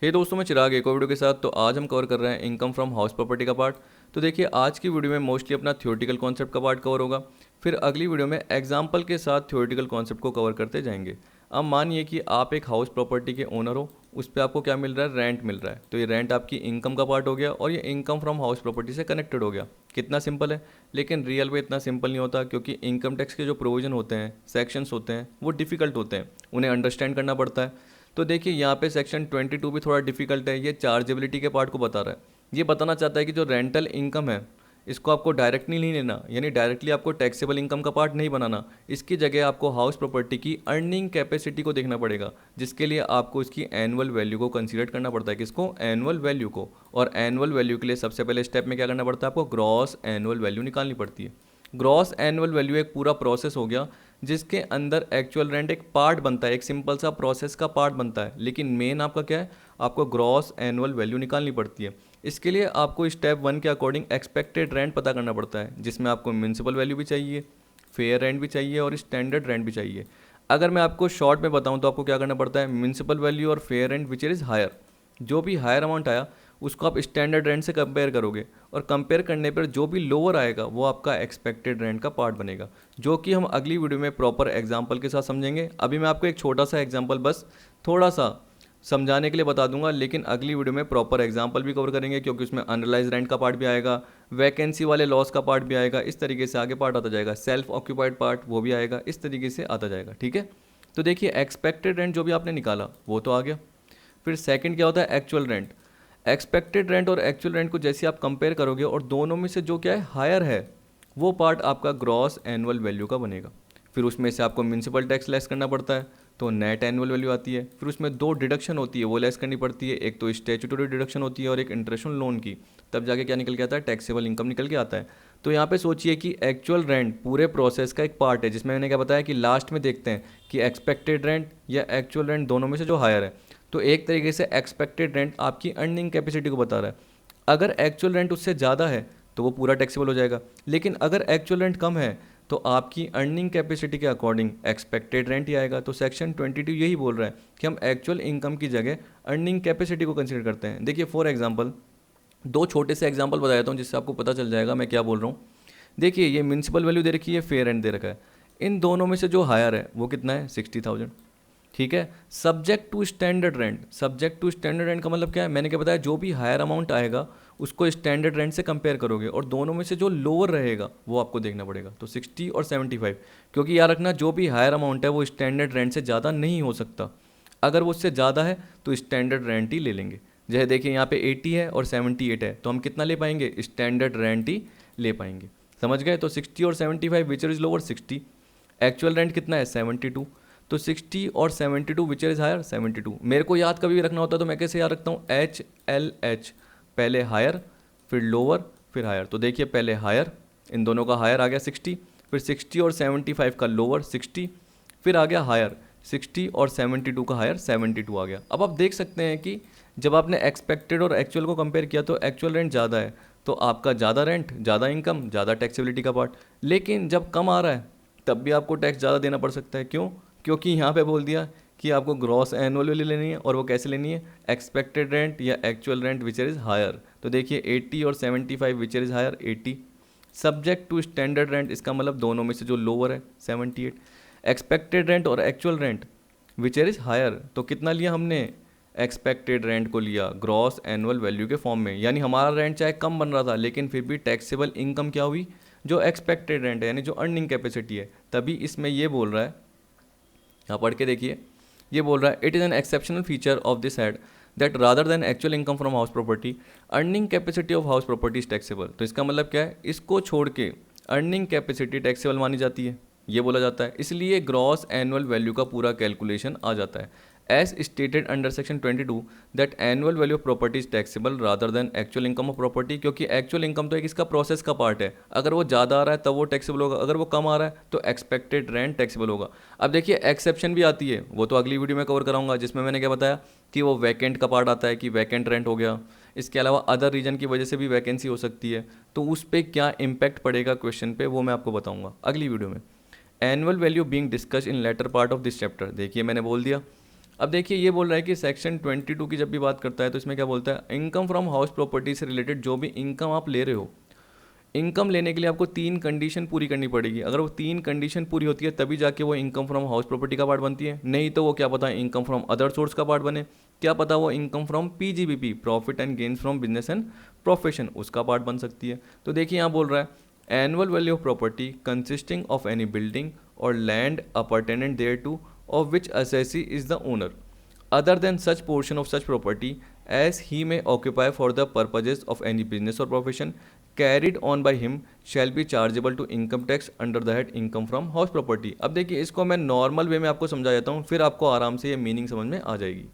हे दोस्तों, मैं चिराग एक और वीडियो के साथ। तो आज हम कवर कर रहे हैं इनकम फ्रॉम हाउस प्रॉपर्टी का पार्ट। तो देखिए, आज की वीडियो में मोस्टली अपना थ्योरेटिकल कॉन्सेप्ट का पार्ट कवर होगा। फिर अगली वीडियो में एग्जांपल के साथ थ्योरेटिकल कॉन्सेप्ट को कवर करते जाएंगे। अब मानिए कि आप एक हाउस प्रॉपर्टी के ओनर हो, उस पर आपको क्या मिल रहा है, रेंट मिल रहा है। तो ये रेंट आपकी इनकम का पार्ट हो गया और ये इनकम फ्रॉम हाउस प्रॉपर्टी से कनेक्टेड हो गया। कितना सिंपल है। लेकिन रियल में इतना सिंपल नहीं होता, क्योंकि इनकम टैक्स के जो प्रोविजन होते हैं, सेक्शंस होते हैं, वो डिफ़िकल्ट होते हैं, उन्हें अंडरस्टैंड करना पड़ता है। तो देखिए, यहाँ पे सेक्शन 22 भी थोड़ा डिफिकल्ट है। ये चार्जेबिलिटी के पार्ट को बता रहा है। ये बताना चाहता है कि जो रेंटल इनकम है, इसको आपको डायरेक्टली नहीं लेना, यानी डायरेक्टली आपको टैक्सेबल इनकम का पार्ट नहीं बनाना। इसकी जगह आपको हाउस प्रॉपर्टी की अर्निंग कैपेसिटी को देखना पड़ेगा, जिसके लिए आपको इसकी एनुअल वैल्यू को कंसीडर करना पड़ता है। किसको? एनुअल वैल्यू को। और एनुअल वैल्यू के लिए सबसे पहले स्टेप में क्या करना पड़ता है, आपको ग्रॉस एनुअल वैल्यू निकालनी पड़ती है। ग्रॉस एनुअल वैल्यू एक पूरा प्रोसेस हो गया, जिसके अंदर एक्चुअल रेंट एक पार्ट बनता है, एक सिंपल सा प्रोसेस का पार्ट बनता है। लेकिन मेन आपका क्या है, आपको ग्रॉस एनुअल वैल्यू निकालनी पड़ती है। इसके लिए आपको स्टेप 1 के अकॉर्डिंग एक्सपेक्टेड रेंट पता करना पड़ता है, जिसमें आपको म्यूनसिपल वैल्यू भी चाहिए, फेयर रेंट भी चाहिए और स्टैंडर्ड रेंट भी चाहिए। अगर मैं आपको शॉर्ट में बताऊं तो आपको क्या करना पड़ता है, म्यूनसिपल वैल्यू और fair rent which is higher. जो भी हायर अमाउंट आया, उसको आप स्टैंडर्ड रेंट से कंपेयर करोगे, और कंपेयर करने पर जो भी लोअर आएगा वो आपका एक्सपेक्टेड रेंट का पार्ट बनेगा, जो कि हम अगली वीडियो में प्रॉपर एग्जांपल के साथ समझेंगे। अभी मैं आपको एक छोटा सा एग्जांपल बस थोड़ा सा समझाने के लिए बता दूंगा, लेकिन अगली वीडियो में प्रॉपर एग्जांपल भी कवर करेंगे, क्योंकि उसमें अनरिलाइज रेंट का पार्ट भी आएगा, वैकेंसी वाले लॉस का पार्ट भी आएगा। इस तरीके से आगे पार्ट आता जाएगा, सेल्फ ऑक्यूपाइड पार्ट वो भी आएगा, इस तरीके से आता जाएगा। ठीक है। तो देखिए, एक्सपेक्टेड रेंट जो भी आपने निकाला वो तो आ गया। फिर सेकंड क्या होता है, एक्चुअल रेंट। एक्सपेक्टेड रेंट और एक्चुअल रेंट को जैसे आप कंपेयर करोगे, और दोनों में से जो क्या है, हायर है, वो पार्ट आपका ग्रॉस एनुअल वैल्यू का बनेगा। फिर उसमें से आपको म्यूनसिपल टैक्स लेस करना पड़ता है, तो नेट एनुअल वैल्यू आती है। फिर उसमें दो डिडक्शन होती है, वो लेस करनी पड़ती है। एक तो स्टेचुटरी डिडक्शन होती है और एक इंटरेस्ट ऑन लोन की। तब जाके क्या निकल के आता है, टैक्सेबल इनकम निकल के आता है। तो यहाँ पे सोचिए कि एक्चुअल रेंट पूरे प्रोसेस का एक पार्ट है, जिसमें मैंने क्या बताया कि लास्ट में देखते हैं कि एक्सपेक्टेड रेंट या एक्चुअल रेंट दोनों में से जो हायर है। तो एक तरीके से एक्सपेक्टेड रेंट आपकी अर्निंग कैपेसिटी को बता रहा है। अगर एक्चुअल रेंट उससे ज़्यादा है तो वो पूरा टैक्सेबल हो जाएगा, लेकिन अगर एक्चुअल रेंट कम है तो आपकी अर्निंग कैपेसिटी के अकॉर्डिंग एक्सपेक्टेड रेंट ही आएगा। तो सेक्शन 22 यही बोल रहा है कि हम एक्चुअल इनकम की जगह अर्निंग कैपेसिटी को कंसिडर करते हैं। देखिए, फॉर एग्जांपल दो छोटे से एग्जांपल बता देता हूँ, जिससे आपको पता चल जाएगा मैं क्या बोल रहा हूँ। देखिए, ये म्यूनसिपल वैल्यू दे रखी है, फेयर रेंट दे रखा है। इन दोनों में से जो हायर है वो कितना है, 60,000। ठीक है। Subject to standard rent. Subject to standard rent का मतलब क्या है, मैंने क्या बताया, जो भी हायर अमाउंट आएगा उसको स्टैंडर्ड रेंट से कंपेयर करोगे, और दोनों में से जो लोअर रहेगा वो आपको देखना पड़ेगा। तो 60 और 75, क्योंकि याद रखना, जो भी हायर अमाउंट है वो स्टैंडर्ड रेंट से ज़्यादा नहीं हो सकता। अगर वो उससे ज़्यादा है तो स्टैंडर्ड रेंट ही ले लेंगे। जैसे देखिए, यहाँ पे 80 है और 78 है, तो हम कितना ले पाएंगे, स्टैंडर्ड रेंट ही ले पाएंगे। समझ गए। तो 60 और 75 which is lower, 60। Actual rent कितना है, 72। तो 60 और 72 विच इज़ हायर, 72। मेरे को याद कभी भी रखना होता है तो मैं कैसे याद रखता हूँ, एच एल एच, पहले हायर फिर लोअर फिर हायर। तो देखिए, पहले हायर, इन दोनों का हायर आ गया 60, फिर 60 और 75 का लोअर 60, फिर आ गया हायर 60 और 72 का हायर 72 आ गया। अब आप देख सकते हैं कि जब आपने एक्सपेक्टेड और एक्चुअल को कंपेयर किया तो एक्चुअल रेंट ज़्यादा है, तो आपका ज़्यादा रेंट, ज़्यादा इनकम, ज़्यादा टैक्सेबिलिटी का पार्ट। लेकिन जब कम आ रहा है तब भी आपको टैक्स ज़्यादा देना पड़ सकता है। क्यों? क्योंकि यहाँ पे बोल दिया कि आपको ग्रॉस एनुअल वैल्यू लेनी है, और वो कैसे लेनी है, एक्सपेक्टेड रेंट या actual rent which is higher. तो देखिए, 80 और 75 which is higher, 80। Subject to standard rent, इसका मतलब दोनों में से जो लोअर है, 78। एक्सपेक्टेड रेंट और actual rent which is higher, तो कितना लिया हमने, एक्सपेक्टेड रेंट को लिया ग्रॉस एनुअल वैल्यू के फॉर्म में। यानी हमारा रेंट चाहे कम बन रहा था, लेकिन फिर भी टैक्सेबल इनकम क्या हुई, जो एक्सपेक्टेड रेंट है, यानी जो अर्निंग कैपेसिटी है। तभी इसमें ये बोल रहा है, यहाँ पढ़ के देखिए, ये बोल रहा है, it is an exceptional feature of this head that rather than actual income from house property, earning capacity of house property is taxable. तो इसका मतलब क्या है, इसको छोड़ के अर्निंग कैपेसिटी टैक्सेबल मानी जाती है, ये बोला जाता है। इसलिए ग्रॉस एनुअल वैल्यू का पूरा कैलकुलेशन आ जाता है, as stated under section 22 that annual value of property is taxable rather than actual income of property. क्योंकि एक्चुअल इनकम तो एक इसका प्रोसेस का पार्ट है, अगर वो ज़्यादा आ रहा है तब वो टैक्सेबल होगा, अगर वो कम आ रहा है तो एक्सपेक्टेड रेंट टैक्सेबल होगा। अब देखिए, एक्सेप्शन भी आती है, वो तो अगली वीडियो में कवर कराऊंगा, जिसमें मैंने क्या बताया कि वो वैकेंट का पार्ट आता है, कि वैकेंट रेंट हो गया। इसके अलावा अदर रीजन की वजह से भी वैकेंसी हो सकती है, तो उस पर क्या इम्पैक्ट पड़ेगा क्वेश्चन पे, वो मैं आपको बताऊंगा अगली वीडियो में। Annual value being discuss in later part of this chapter. देखिए, मैंने बोल दिया अब देखिए ये बोल रहा है कि सेक्शन 22 की जब भी बात करता है तो इसमें क्या बोलता है, इनकम फ्रॉम हाउस प्रॉपर्टी से रिलेटेड जो भी इनकम आप ले रहे हो, इनकम लेने के लिए आपको 3 कंडीशन पूरी करनी पड़ेगी। अगर वो 3 कंडीशन पूरी होती है तभी जाके वो इनकम फ्रॉम हाउस प्रॉपर्टी का पार्ट बनती है, नहीं तो वो क्या पता इनकम फ्रॉम अदर सोर्स का पार्ट बने, क्या पता वो income from PGBP, profit and gains from business and profession, उसका पार्ट बन सकती है। तो देखिए यहाँ बोल रहा है annual value of property consisting of any building और land appurtenant thereto of which assessee is the owner other than such portion of such property as he may occupy for the purposes of any business or profession carried on by him shall be chargeable to income tax under the head income from house property। अब देखिए इसको मैं normal way में आपको समझा देता हूँ, फिर आपको आराम से ये मीनिंग समझ में आ जाएगी।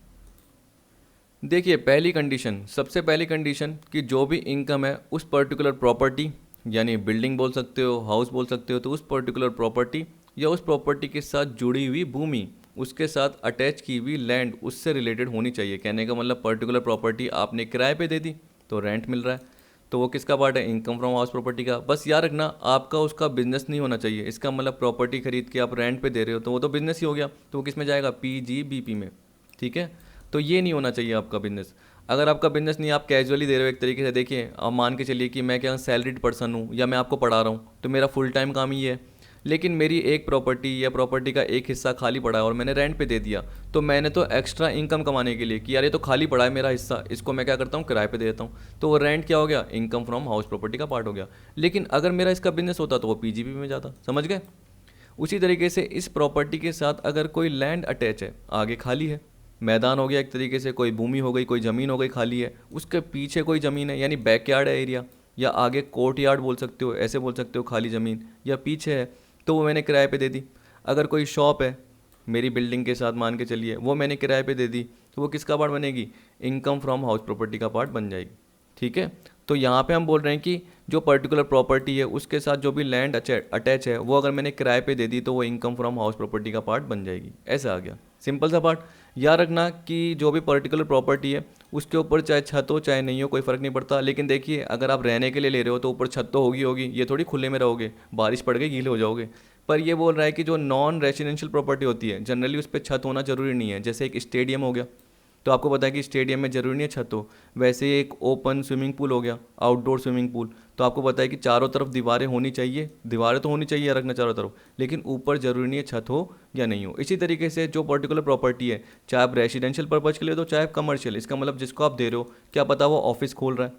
देखिए पहली कंडीशन, सबसे पहली कंडीशन कि जो भी इनकम है उस पर्टिकुलर प्रॉपर्टी, यानी बिल्डिंग बोल सकते हो, हाउस बोल सकते हो, तो उस पर्टिकुलर प्रॉपर्टी या उस प्रॉपर्टी के साथ जुड़ी हुई भूमि, उसके साथ अटैच की हुई लैंड उससे रिलेटेड होनी चाहिए। कहने का मतलब पर्टिकुलर प्रॉपर्टी आपने किराए पे दे दी तो रेंट मिल रहा है, तो वो किसका पार्ट है, इनकम फ्रॉम हाउस प्रॉपर्टी का। बस याद रखना आपका उसका बिजनेस नहीं होना चाहिए, इसका मतलब प्रॉपर्टी खरीद के आप रेंट पे दे रहे हो तो वो तो बिजनेस ही हो गया, तो वो किस में जाएगा, पीजीबीपी में। ठीक है, तो ये नहीं होना चाहिए आपका बिजनेस। अगर आपका बिजनेस नहीं, आप कैजुअली दे रहे हो एक तरीके से, देखिए आप मान के चलिए कि मैं क्या सैलरीड पर्सन हूँ या मैं आपको पढ़ा रहा हूँ तो मेरा फुल टाइम काम ही है, लेकिन मेरी एक प्रॉपर्टी या प्रॉपर्टी का एक हिस्सा खाली पड़ा है और मैंने रेंट पे दे दिया, तो मैंने तो एक्स्ट्रा इनकम कमाने के लिए कि यार ये तो खाली पड़ा है मेरा हिस्सा, इसको मैं क्या करता हूँ किराए पे दे देता हूँ, तो वो रेंट क्या हो गया, इनकम फ्रॉम हाउस प्रॉपर्टी का पार्ट हो गया। लेकिन अगर मेरा इसका बिजनेस होता तो वो पीजीबी में जाता, समझ गए। उसी तरीके से इस प्रॉपर्टी के साथ अगर कोई लैंड अटैच है, आगे खाली है, मैदान हो गया एक तरीके से, कोई भूमि हो गई, कोई ज़मीन हो गई खाली है, उसके पीछे कोई ज़मीन है यानी बैकयार्ड है एरिया, या आगे कोर्ट यार्ड बोल सकते हो, ऐसे बोल सकते हो खाली ज़मीन, या पीछे है, तो वो मैंने किराए पे दे दी। अगर कोई शॉप है मेरी बिल्डिंग के साथ मान के चलिए, वो मैंने किराए पे दे दी, तो वो किसका पार्ट बनेगी, इनकम फ्रॉम हाउस प्रॉपर्टी का पार्ट बन जाएगी। ठीक है, तो यहाँ पे हम बोल रहे हैं कि जो पर्टिकुलर प्रॉपर्टी है उसके साथ जो भी लैंड अटैच है वो अगर मैंने किराए पे दे दी तो वो इनकम फ्रॉम हाउस प्रॉपर्टी का पार्ट बन जाएगी। ऐसा आ गया, सिंपल सा पार्ट। याद रखना कि जो भी पर्टिकुलर प्रॉपर्टी है उसके ऊपर चाहे छत हो चाहे नहीं हो कोई फ़र्क नहीं पड़ता, लेकिन देखिए अगर आप रहने के लिए ले रहे हो तो ऊपर छत तो होगी होगी, ये थोड़ी खुले में रहोगे, बारिश पड़ गई गीले हो जाओगे। पर ये बोल रहा है कि जो नॉन रेजिडेंशियल प्रॉपर्टी होती है जनरली उस पर छत होना ज़रूरी नहीं है, जैसे एक स्टेडियम हो गया, तो आपको पता है कि स्टेडियम में ज़रूरी नहीं है छत हो, वैसे एक ओपन स्विमिंग पूल हो गया, आउटडोर स्विमिंग पूल, तो आपको पता है कि चारों तरफ दीवारें होनी चाहिए, दीवारें तो होनी चाहिए रखना चारों तरफ, लेकिन ऊपर ज़रूरी नहीं है छत हो या नहीं हो। इसी तरीके से जो पर्टिकुलर प्रॉपर्टी है, चाहे आप रेजिडेंशियल पर्पज़ के लिए दो चाहे आप कमर्शियल, इसका मतलब जिसको आप दे रहे हो, क्या पता वो ऑफिस खोल रहा है,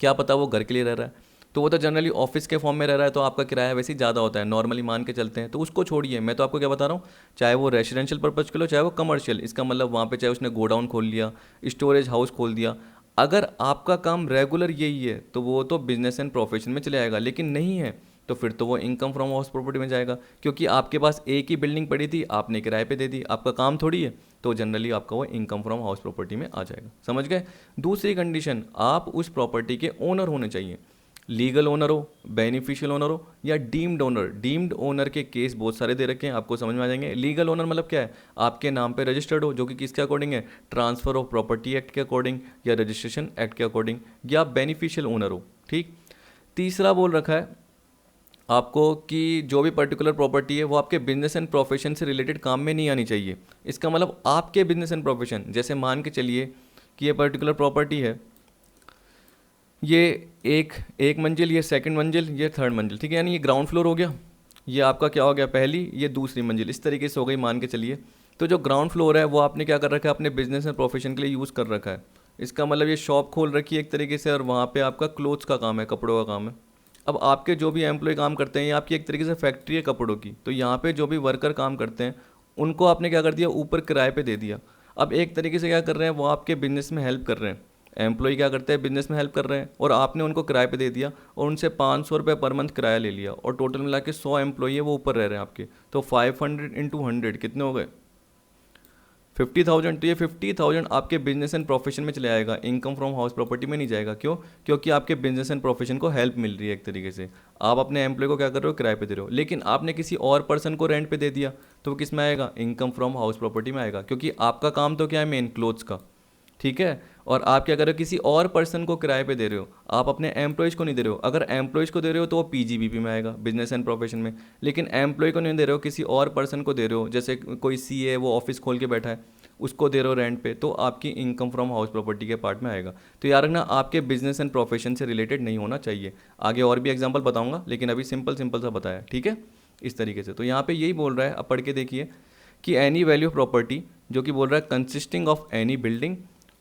क्या पता वो घर के लिए रह रहा है, तो वो तो जनरली ऑफिस के फॉर्म में रह रहा है तो आपका किराया वैसे ही ज़्यादा होता है, नॉर्मली मान के चलते हैं, तो उसको छोड़िए। मैं तो आपको क्या बता रहा हूँ, चाहे वो रेजिडेंशियल पर्पज़ के लो चाहे वो कमर्शियल, इसका मतलब वहाँ पे चाहे उसने गोडाउन खोल लिया, स्टोरेज हाउस खोल दिया, अगर आपका काम रेगुलर यही है तो वो तो बिजनेस एंड प्रोफेशन में चले आएगा, लेकिन नहीं है तो फिर तो वो इनकम फ्रॉम हाउस प्रॉपर्टी में जाएगा, क्योंकि आपके पास एक ही बिल्डिंग पड़ी थी आपने किराए पे दे दी, आपका काम थोड़ी है, तो जनरली आपका वो इनकम फ्रॉम हाउस प्रॉपर्टी में आ जाएगा। समझ गए। दूसरी कंडीशन, आप उस प्रॉपर्टी के ओनर होने चाहिए, लीगल ओनर हो, बेनिफिशियल ओनर हो या डीम्ड ओनर। डीम्ड ओनर के केस बहुत सारे दे रखे हैं, आपको समझ में आ जाएंगे। लीगल ओनर मतलब क्या है, आपके नाम पे रजिस्टर्ड हो, जो कि किसके अकॉर्डिंग है, ट्रांसफर ऑफ प्रॉपर्टी एक्ट के अकॉर्डिंग या रजिस्ट्रेशन एक्ट के अकॉर्डिंग, या बेनिफिशियल ओनर हो। ठीक। तीसरा बोल रखा है आपको कि जो भी पर्टिकुलर प्रॉपर्टी है वो आपके बिजनेस एंड प्रोफेशन से रिलेटेड काम में नहीं आनी चाहिए। इसका मतलब आपके बिजनेस एंड प्रोफेशन, जैसे मान के चलिए कि ये पर्टिकुलर प्रॉपर्टी है, ये एक मंजिल, ये सेकंड मंजिल, ये थर्ड मंजिल, ठीक है, यानी ये ग्राउंड फ्लोर हो गया, ये आपका क्या हो गया पहली, ये दूसरी मंजिल, इस तरीके से हो गई मान के चलिए। तो जो ग्राउंड फ्लोर है वो आपने क्या कर रखा है, अपने बिजनेस एंड प्रोफेशन के लिए यूज़ कर रखा है। इसका मतलब ये शॉप खोल रखी है एक तरीके से, और वहाँ पे आपका क्लोथ्स का काम है, कपड़ों का काम है। अब आपके जो भी एम्प्लॉय काम करते हैं, ये आपकी एक तरीके से फैक्ट्री है कपड़ों की, तो यहाँ पे जो भी वर्कर काम करते हैं उनको आपने क्या कर दिया, ऊपर किराए पे दे दिया। अब एक तरीके से क्या कर रहे हैं, वो आपके बिजनेस में हेल्प कर रहे हैं, एम्प्लॉय क्या करते हैं, बिजनेस में हेल्प कर रहे हैं, और आपने उनको किराए पे दे दिया और उनसे 500 रुपये पर मंथ किराया ले लिया, और टोटल मिला के 100 एम्प्लॉय है वो ऊपर रह रहे हैं आपके, तो 500 इंटू 100 कितने हो गए, 50,000। तो ये 50,000 आपके बिजनेस एंड प्रोफेशन में चले आएगा, इनकम फ्रॉम हाउस प्रॉपर्टी में नहीं जाएगा। क्यों? क्योंकि आपके बिजनेस एंड प्रोफेशन को हेल्प मिल रही है एक तरीके से, आप अपने एम्प्लॉय को क्या कर रहे हो, किराए पे दे रहे हो। लेकिन आपने किसी और पर्सन को रेंट पे दे दिया तो वो किस में आएगा, इनकम फ्रॉम हाउस प्रॉपर्टी में आएगा, क्योंकि आपका काम तो क्या है, मेन क्लोथ्स का, ठीक है। और आप क्या कर रहे हो, किसी और पर्सन को किराए पे दे रहे हो, आप अपने एम्प्लॉयज़ को नहीं दे रहे हो। अगर एम्प्लॉयज़ को दे रहे हो तो वो पीजीबीपी में आएगा, बिजनेस एंड प्रोफेशन में। लेकिन एम्प्लॉय को नहीं दे रहे हो, किसी और पर्सन को दे रहे हो, जैसे कोई सीए वो ऑफिस खोल के बैठा है, उसको दे रहे हो रेंट पे, तो आपकी इनकम फ्रॉम हाउस प्रॉपर्टी के पार्ट में आएगा। तो यार रखना, आपके बिजनेस एंड प्रोफेशन से रिलेटेड नहीं होना चाहिए। आगे और भी एग्जांपल बताऊंगा, लेकिन अभी सिंपल सिंपल सा बताया, ठीक है, इस तरीके से। तो यहाँ पे यही बोल रहा है, अब पढ़ के देखिए कि एनी वैल्यू ऑफ प्रॉपर्टी, जो कि बोल रहा है कंसिस्टिंग ऑफ एनी बिल्डिंग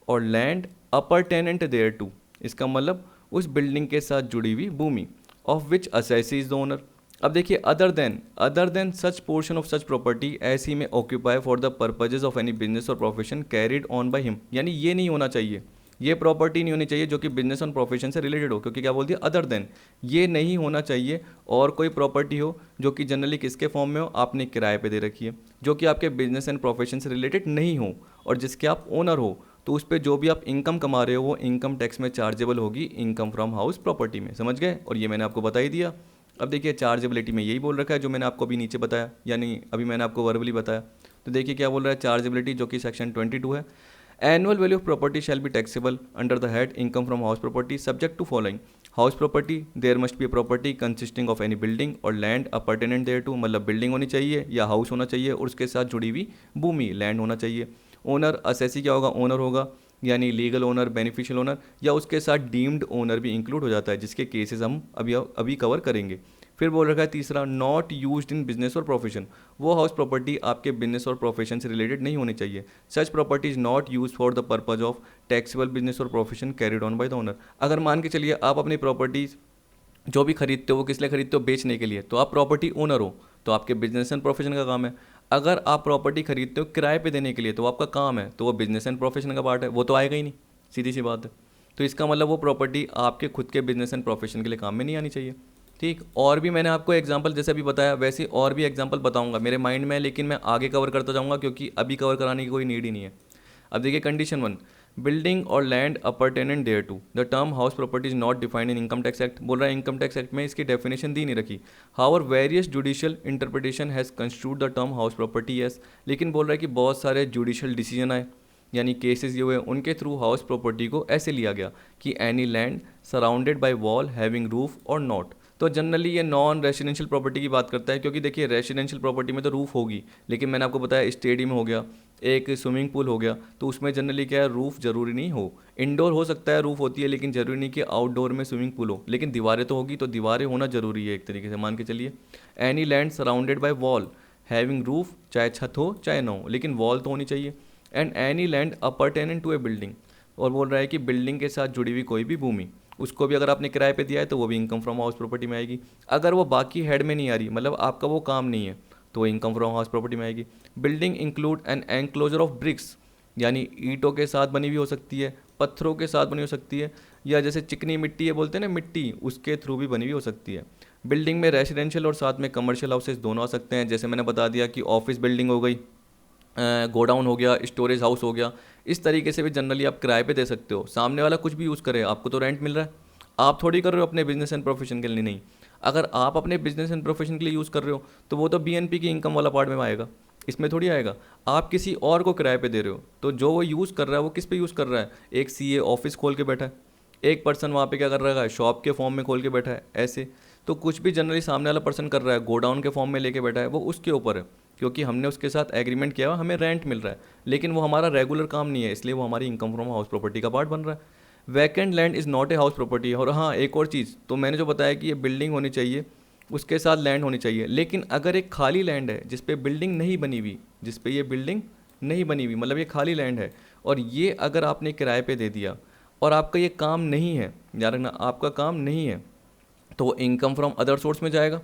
और land appurtenant thereto, इसका मतलब उस बिल्डिंग के साथ जुड़ी हुई भूमि, of which assessee is the owner. अब देखिए, other than such portion of such property as he may occupy for the purposes of any business और profession carried on by him. यानी ये नहीं होना चाहिए, ये प्रॉपर्टी नहीं होनी चाहिए जो कि बिजनेस और प्रोफेशन से रिलेटेड हो, क्योंकि क्या बोल दिया, अदर देन, ये नहीं होना चाहिए। और कोई प्रॉपर्टी हो जो कि जनरली किसके फॉर्म में हो, आपने किराए पे दे रखी है, जो कि आपके बिजनेस एंड प्रोफेशन से रिलेटेड नहीं हो, और जिसके आप ओनर हो, तो उस पर जो भी आप इनकम कमा रहे हो वो इनकम टैक्स में चार्जेबल होगी इनकम फ्रॉम हाउस प्रॉपर्टी में। समझ गए? और ये मैंने आपको बता ही दिया। अब देखिए, चार्जेबिलिटी में यही बोल रखा है जो मैंने आपको अभी नीचे बताया, यानी अभी मैंने आपको वर्बली बताया। तो देखिए क्या बोल रहा है, चार्जेबिलिटी जो कि सेक्शन 22 है। Annual value of property shall be taxable under the head income from house property subject to following. House property, there must be property consisting of any building और लैंड अपर्टेनेंट देयर टू, मतलब building होनी चाहिए या house होना चाहिए और उसके साथ जुड़ी हुई भूमि, लैंड होना चाहिए। ओनर, असेसी क्या होगा, ओनर होगा, यानी लीगल ओनर, बेनिफिशियल ओनर, या उसके साथ डीम्ड ओनर भी इंक्लूड हो जाता है, जिसके केसेस हम अभी अभी कवर करेंगे। फिर बोल रखा है तीसरा, नॉट यूज्ड इन बिजनेस और प्रोफेशन, वो हाउस प्रॉपर्टी आपके बिजनेस और प्रोफेशन से रिलेटेड नहीं होनी चाहिए। Such property is not use for the purpose of taxable business और profession carried on by the owner. अगर मान के चलिए आप अपनी प्रॉपर्टीज जो भी खरीदते हो वो किस लिए खरीदते हो, बेचने के लिए, तो आप प्रॉपर्टी ओनर हो, तो आपके बिजनेस एंड प्रोफेशन का काम है। अगर आप प्रॉपर्टी खरीदते हो किराए पे देने के लिए, तो आपका काम है, तो वो बिजनेस एंड प्रोफेशन का पार्ट है, वो तो आएगा ही नहीं, सीधी सी बात है। तो इसका मतलब वो प्रॉपर्टी आपके खुद के बिजनेस एंड प्रोफेशन के लिए काम में नहीं आनी चाहिए। ठीक, और भी मैंने आपको एग्जांपल जैसे अभी बताया वैसे और भी एग्जांपल बताऊंगा, मेरे माइंड में है, लेकिन मैं आगे कवर करता जाऊंगा क्योंकि अभी कवर कराने की कोई नीड ही नहीं है। अब देखिए कंडीशन 1, बिल्डिंग और land appurtenant thereto, the term house property is not defined in income tax act. बोल रहा है इनकम टैक्स एक्ट में इसकी डेफिनेशन दी नहीं रखी। हाउर various judicial interpretation has construed the term house property S, लेकिन बोल रहा है कि बहुत सारे जुडिशियल डिसीजन आए, यानी केसेस ये हुए, उनके थ्रू हाउस प्रॉपर्टी को ऐसे लिया गया कि any land surrounded by wall having roof और नॉट। तो जनरली ये नॉन रेसिडेंशियल प्रॉपर्टी की बात करता है, क्योंकि देखिए रेसिडेंशियल प्रॉपर्टी में तो रूफ होगी, लेकिन मैंने आपको बताया स्टेडियम हो गया, एक स्विमिंग पूल हो गया, तो उसमें जनरली क्या है, रूफ जरूरी नहीं हो। इंडोर हो सकता है रूफ होती है, लेकिन जरूरी नहीं कि आउटडोर में स्विमिंग पूल हो, लेकिन दीवारें तो होगी, तो दीवारें होना जरूरी है एक तरीके से, मान के चलिए। Any land surrounded by wall having roof, चाहे छत हो चाहे ना हो, लेकिन वॉल तो होनी चाहिए। And any land appurtenant to a building, और बोल रहा है कि बिल्डिंग के साथ जुड़ी हुई कोई भी भूमि, उसको भी अगर आपने किराए पे दिया है तो वो भी इनकम फ्रॉम हाउस प्रॉपर्टी में आएगी। अगर वो बाकी हेड में नहीं आ रही, मतलब आपका वो काम नहीं है, तो वो इनकम फ्रॉम हाउस प्रॉपर्टी में आएगी। Building include an enclosure of bricks, यानी ईंटों के साथ बनी हुई हो सकती है, पत्थरों के साथ बनी हो सकती है, या जैसे चिकनी मिट्टी है बोलते हैं ना, मिट्टी, उसके थ्रू भी बनी हुई हो सकती है। बिल्डिंग में रेजिडेंशियल और साथ में कमर्शियल हाउसेज दोनों आ सकते हैं, जैसे मैंने बता दिया कि ऑफिस बिल्डिंग हो गई, गोडाउन हो गया, स्टोरेज हाउस हो गया। इस तरीके से भी जनरली आप किराए पे दे सकते हो। सामने वाला कुछ भी यूज़ करे, आपको तो रेंट मिल रहा है, आप थोड़ी कर रहे हो अपने बिजनेस एंड प्रोफेशन के लिए, नहीं। अगर आप अपने बिजनेस एंड प्रोफेशन के लिए यूज़ कर रहे हो तो वो तो बीएनपी की इनकम वाला पार्ट में आएगा, इसमें थोड़ी आएगा। आप किसी और को किराए पे दे रहे हो, तो जो वो यूज़ कर रहा है वो किस पे यूज़ कर रहा है, एक सीए ऑफिस खोल के बैठा है, एक पर्सन वहाँ पे क्या कर रहा है, शॉप के फॉर्म में खोल के बैठा है, ऐसे। तो कुछ भी जनरली सामने वाला पर्सन कर रहा है, गोडाउन के फॉर्म में लेके बैठा है, वो उसके ऊपर है, क्योंकि हमने उसके साथ एग्रीमेंट किया हुआ, हमें रेंट मिल रहा है, लेकिन वो हमारा रेगुलर काम नहीं है, इसलिए वो हमारी इनकम फ्रॉम हाउस प्रॉपर्टी का पार्ट बन रहा है। Vacant land is not a house property. और हाँ, एक और चीज़, तो मैंने जो बताया कि ये बिल्डिंग होनी चाहिए, उसके साथ लैंड होनी चाहिए, लेकिन अगर एक खाली लैंड है जिस पे बिल्डिंग नहीं बनी हुई, जिस पे ये बिल्डिंग नहीं बनी हुई, मतलब ये खाली लैंड है, और ये अगर आपने किराए पे दे दिया और आपका ये काम नहीं है, याद रखना आपका काम नहीं है, तो वो इनकम फ्रॉम अदर सोर्स में जाएगा।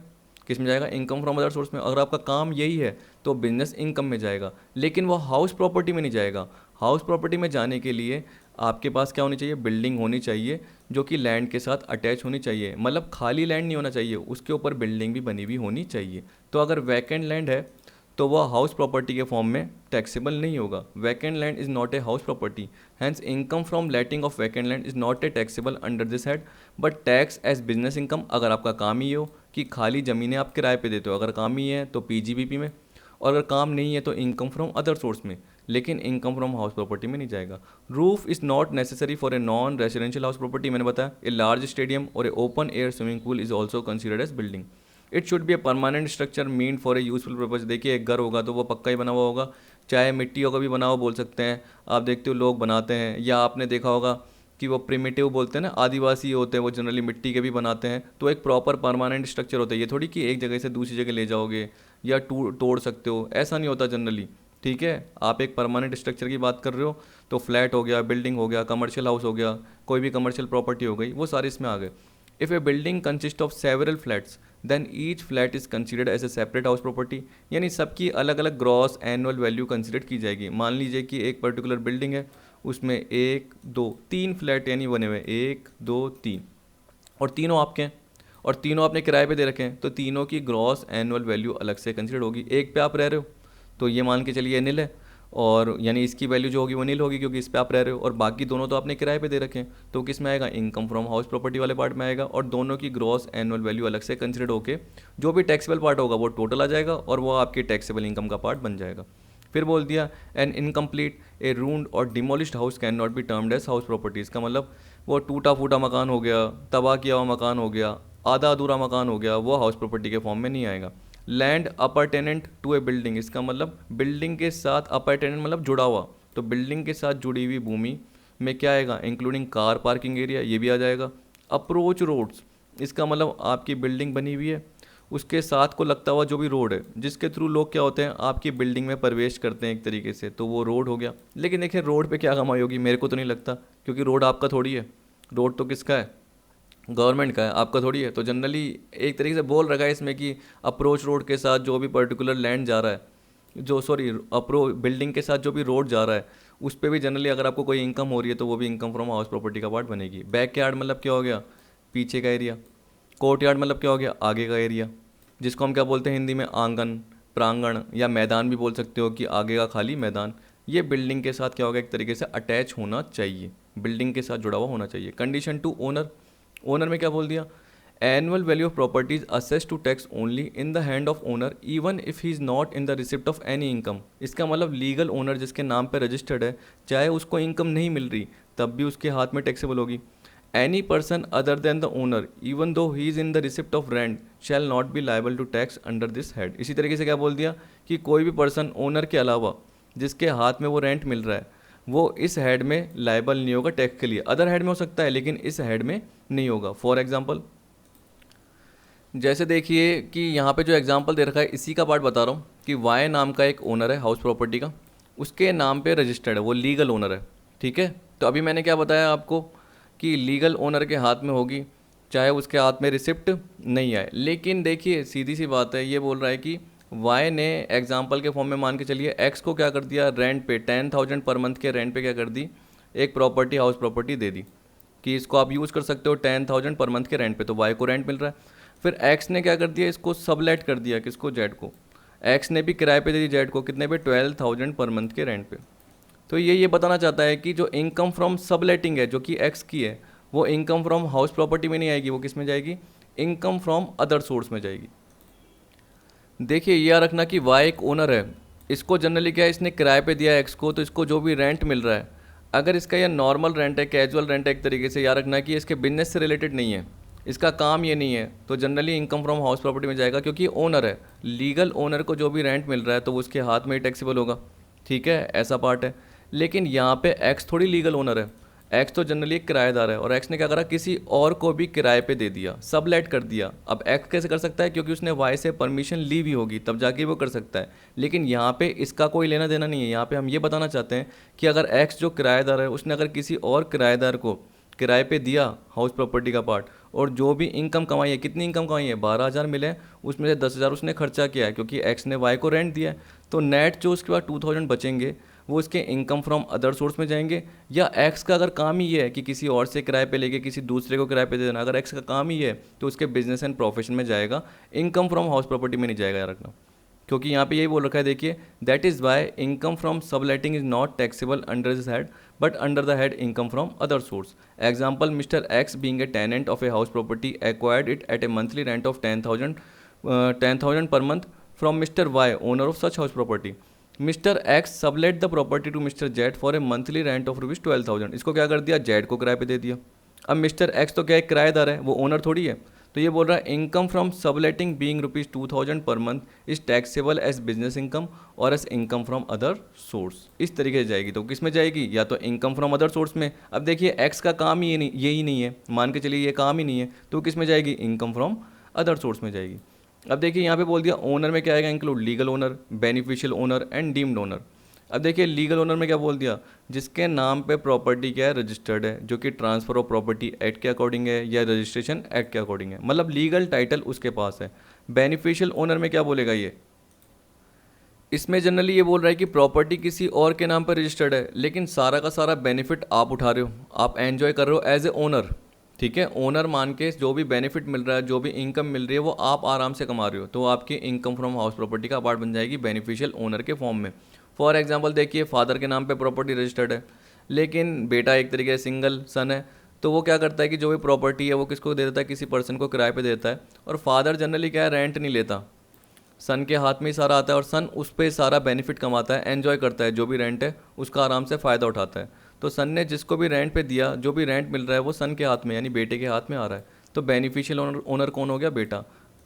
किस में जाएगा, इनकम फ्रॉम अदर सोर्स में। अगर आपका काम यही है तो बिजनेस इनकम में जाएगा, लेकिन वो हाउस प्रॉपर्टी में नहीं जाएगा। हाउस प्रॉपर्टी में जाने के लिए आपके पास क्या होनी चाहिए, बिल्डिंग होनी चाहिए जो कि लैंड के साथ अटैच होनी चाहिए, मतलब खाली लैंड नहीं होना चाहिए, उसके ऊपर बिल्डिंग भी बनी हुई होनी चाहिए। तो अगर वैकेंट लैंड है तो वह हाउस प्रॉपर्टी के फॉर्म में टैक्सेबल नहीं होगा। Vacant land is not a house property, hence income from letting of vacant land is not a taxable under this head, but tax as business income. अगर आपका काम ही हो कि खाली ज़मीनें आप किराए पे देते हो, अगर काम ही है तो पीजीबीपी में, और अगर काम नहीं है तो इनकम फ्रॉम अदर सोर्स में। लेकिन इनकम फ्रॉम हाउस प्रॉपर्टी में नहीं जाएगा। Roof is not necessary for a non residential house property, मैंने बताया। ए लार्ज स्टेडियम और a open air swimming pool is also considered as building. It should be a permanent structure mean for a useful purpose. देखिए एक घर होगा तो वो पक्का ही बना हुआ होगा, चाहे मिट्टियों का भी बना हुआ बोल सकते हैं, आप देखते हो लोग बनाते हैं, या आपने देखा होगा कि वो प्रिमिटिव बोलते हैं ना, आदिवासी होते हैं वो जनरली मिट्टी के भी बनाते हैं। तो एक प्रॉपर परमानेंट स्ट्रक्चर होता है, ये थोड़ी कि एक जगह से दूसरी जगह ले जाओगे या तोड़ सकते हो, ऐसा नहीं होता जनरली। ठीक है, आप एक परमानेंट स्ट्रक्चर की बात कर रहे हो तो फ्लैट हो गया, बिल्डिंग हो गया, कमर्शियल हाउस हो गया, कोई भी कमर्शियल प्रॉपर्टी हो गई, वो सारे इसमें आ गए। If a building consist of several flats then each flat is considered as a separate house property, यानी सबकी अलग अलग ग्रॉस एनुअल वैल्यू कंसिडर की जाएगी। मान लीजिए कि एक पर्टिकुलर बिल्डिंग है, उसमें 1 2 3 फ्लैट यानी बने हुए 1 2 3, और तीनों आपके हैं और तीनों आपने किराए पे दे रखे हैं, तो तीनों की ग्रॉस एनुअल वैल्यू अलग से कंसिडर होगी। एक पे आप रह रहे हो तो ये मान के चलिए नील है, और यानी इसकी वैल्यू जो होगी वो नील होगी क्योंकि इस पे आप रह रहे हो, और बाकी दोनों तो आपने किराए पे दे रखे हैं, तो किस में आएगा, इनकम फ्रॉम हाउस प्रॉपर्टी वाले पार्ट में आएगा। और दोनों की ग्रॉस एनुअल वैल्यू अलग से कंसिडर होकर जो भी टैक्सेबल पार्ट होगा वो टोटल आ जाएगा और वो आपकी टैक्सेबल इनकम का पार्ट बन जाएगा। फिर बोल दिया एन इनकम्प्लीट ए रून्ड और demolished house can not be termed as house properties, का मतलब वो टूटा फूटा मकान हो गया, तबाह किया हुआ मकान हो गया, आधा अधूरा मकान हो गया, वो हाउस प्रॉपर्टी के फॉर्म में नहीं आएगा। लैंड अपार्टेनेंट टू ए बिल्डिंग, इसका मतलब बिल्डिंग के साथ अपार्टेनेंट मतलब जुड़ा हुआ, तो बिल्डिंग के साथ जुड़ी हुई भूमि में क्या आएगा, इंक्लूडिंग कार पार्किंग एरिया, ये भी आ जाएगा। अप्रोच रोड्स, इसका मतलब आपकी बिल्डिंग बनी हुई है, उसके साथ को लगता हुआ जो भी रोड है जिसके थ्रू लोग क्या होते हैं आपकी बिल्डिंग में प्रवेश करते हैं एक तरीके से, तो वो रोड हो गया। लेकिन देखिए रोड पे क्या कमाई होगी, मेरे को तो नहीं लगता, क्योंकि रोड आपका थोड़ी है, रोड तो किसका है, गवर्नमेंट का है, आपका थोड़ी है। तो जनरली एक तरीके से बोल रखा है इसमें कि अप्रोच रोड के साथ जो भी पर्टिकुलर लैंड जा रहा है, जो सॉरी बिल्डिंग के साथ जो भी रोड जा रहा है उस पर भी जनरली अगर आपको कोई इनकम हो रही है तो वो भी इनकम फ्रॉम हाउस प्रॉपर्टी का पार्ट बनेगी। बैक यार्ड मतलब क्या हो गया, पीछे का एरिया। कोर्ट यार्ड मतलब क्या हो गया, आगे का एरिया, जिसको हम क्या बोलते हैं हिंदी में, आंगन, प्रांगण, या मैदान भी बोल सकते हो कि आगे का खाली मैदान। ये बिल्डिंग के साथ क्या होगा, एक तरीके से अटैच होना चाहिए, बिल्डिंग के साथ जुड़ा हुआ होना चाहिए। कंडीशन टू ओनर, ओनर में क्या बोल दिया, annual value of properties assess to tax only in the hand of owner even if he is not in the receipt of any income. इसका मतलब लीगल ओनर जिसके नाम पे रजिस्टर्ड है, चाहे उसको इनकम नहीं मिल रही तब भी उसके हाथ में टैक्सेबल होगी। Any person other than the owner even though he is in the receipt of rent shall not be liable to tax under this head. इसी तरीके से क्या बोल दिया कि कोई भी पर्सन ओनर के अलावा जिसके हाथ में वो रेंट मिल रहा है वो इस हेड में लाइबल नहीं होगा टैक्स के लिए। अदर हेड में हो सकता है लेकिन इस हेड में नहीं होगा। फॉर एग्जाम्पल जैसे देखिए कि यहाँ पे जो एग्जांपल दे रखा है इसी का पार्ट बता रहा हूँ कि वाई नाम का एक ओनर है हाउस प्रॉपर्टी का, उसके नाम पे रजिस्टर्ड है, वो लीगल ओनर है। ठीक है, तो अभी मैंने क्या बताया आपको कि लीगल ओनर के हाथ में होगी चाहे उसके हाथ में रिसिप्ट नहीं आए। लेकिन देखिए सीधी सी बात है, ये बोल रहा है कि वाई ने एग्जाम्पल के फॉर्म में मान के चलिए एक्स को क्या कर दिया, रेंट पे 10,000 पर मंथ के रेंट पे क्या कर दी, एक प्रॉपर्टी हाउस प्रॉपर्टी दे दी कि इसको आप यूज़ कर सकते हो 10,000 पर मंथ के रेंट पे, तो वाई को रेंट मिल रहा है। फिर एक्स ने क्या कर दिया, इसको सबलेट कर दिया, किसको, जेड को। एक्स ने भी किराए पे दे दी जेड को, कितने पे, 12,000 पर मंथ के रेंट पे। तो ये बताना चाहता है कि जो इनकम फ्रॉम सबलेटिंग है जो कि एक्स की है, वो इनकम फ्रॉम हाउस प्रॉपर्टी में नहीं आएगी, वो किस में जाएगी, इनकम फ्रॉम अदर सोर्स में जाएगी। देखिए ये याद रखना कि वाई एक ओनर है, इसको जनरली क्या है, इसने किराए पे दिया है एक्स को, तो इसको जो भी रेंट मिल रहा है, अगर इसका यह नॉर्मल रेंट है, कैजुअल रेंट है, एक तरीके से याद रखना कि इसके बिजनेस से रिलेटेड नहीं है, इसका काम ये नहीं है, तो generally income from house property में जाएगा क्योंकि ओनर है। लीगल ओनर को जो भी रेंट मिल रहा है तो वो उसके हाथ में ही टैक्सेबल होगा। ठीक है, ऐसा पार्ट है। लेकिन यहाँ पे एक्स थोड़ी लीगल ओनर है, एक्स तो जनरली एक किराएदार है, और एक्स ने क्या करा, किसी और को भी किराए पे दे दिया, सबलेट कर दिया। अब एक्स कैसे कर सकता है, क्योंकि उसने वाई से परमिशन ली हुई होगी तब जाके वो कर सकता है। लेकिन यहाँ पे इसका कोई लेना देना नहीं है। यहाँ पे हम ये बताना चाहते हैं कि अगर एक्स जो किराएदार है उसने अगर किसी और किराएदार को किराए पे दिया हाउस प्रॉपर्टी का पार्ट, और जो भी इनकम कमाई है, कितनी इनकम कमाई है, 12,000 मिले, उसमें से 10,000 उसने खर्चा किया है क्योंकि एक्स ने वाई को रेंट दिया है, तो नेट जो उसके बाद 2,000 बचेंगे वो इसके इनकम फ्रॉम अदर सोर्स में जाएंगे। या एक्स का अगर काम ही है कि किसी और से किराए पे लेके किसी दूसरे को किराए पे दे देना, अगर एक्स का काम ही है तो उसके बिजनेस एंड प्रोफेशन में जाएगा, इनकम फ्रॉम हाउस प्रॉपर्टी में नहीं जाएगा, याद रखना। क्योंकि यहाँ पे यही बोल रखा है, देखिए that is why income from subletting is not taxable under this head but under the head income from other source. Example, Mr X being a tenant of a house property acquired it at a monthly rent of 10,000 per month from Mr Y owner of such house property. Mister X sublet the property to Mr Z for a monthly rent of ₹12,000। इसको क्या कर दिया, Z को किराए पे दे दिया। अब mister x तो क्या है, किराएदार है, वो ओनर थोड़ी है। तो ये बोल रहा है इनकम फ्रॉम सबलेटिंग बीइंग ₹2,000 पर month is taxable as business income और as income from other source. इस तरीके से जाएगी। तो किस में जाएगी, या तो इनकम फ्रॉम अदर सोर्स में। अब देखिए एक्स का काम ही यही नहीं है, मान के चलिए ये काम ही नहीं है, तो किस में जाएगी, इनकम फ्रॉम अदर सोर्स में जाएगी। अब देखिए यहाँ पे बोल दिया ओनर में क्या आएगा, include legal owner, beneficial owner and deemed owner. अब देखिए लीगल ओनर में क्या बोल दिया, जिसके नाम पे प्रॉपर्टी क्या है, रजिस्टर्ड है, जो कि ट्रांसफर ऑफ प्रॉपर्टी एक्ट के अकॉर्डिंग है या रजिस्ट्रेशन एक्ट के अकॉर्डिंग है, मतलब लीगल टाइटल उसके पास है। बेनिफिशियल ओनर में क्या बोलेगा ये, इसमें जनरली ये बोल रहा है कि प्रॉपर्टी किसी और के नाम पर रजिस्टर्ड है, लेकिन सारा का सारा बेनिफिट आप उठा रहे हो, आप एंजॉय कर रहे हो एज ए ओनर। ठीक है, ओनर मान के जो भी बेनिफिट मिल रहा है, जो भी इनकम मिल रही है, वो आप आराम से कमा रहे हो, तो आपकी इनकम फ्रॉम हाउस प्रॉपर्टी का पार्ट बन जाएगी बेनिफिशियल ओनर के फॉर्म में। फॉर एग्जांपल देखिए, फादर के नाम पे प्रॉपर्टी रजिस्टर्ड है, लेकिन बेटा एक तरीके से सिंगल सन है, तो वो क्या करता है कि जो भी प्रॉपर्टी है वो किसको दे देता है, किसी पर्सन को किराए पे देता है। और फादर जनरली क्या है, रेंट नहीं लेता, सन के हाथ में ही सारा आता है और सन उस पर सारा बेनिफिट कमाता है, एंजॉय करता है, जो भी रेंट है उसका आराम से फ़ायदा उठाता है। तो सन ने जिसको भी रेंट पे दिया, जो भी रेंट मिल रहा है वो सन के हाथ में यानी बेटे के हाथ में आ रहा है। तो बेनिफिशियल ओनर कौन हो गया, बेटा।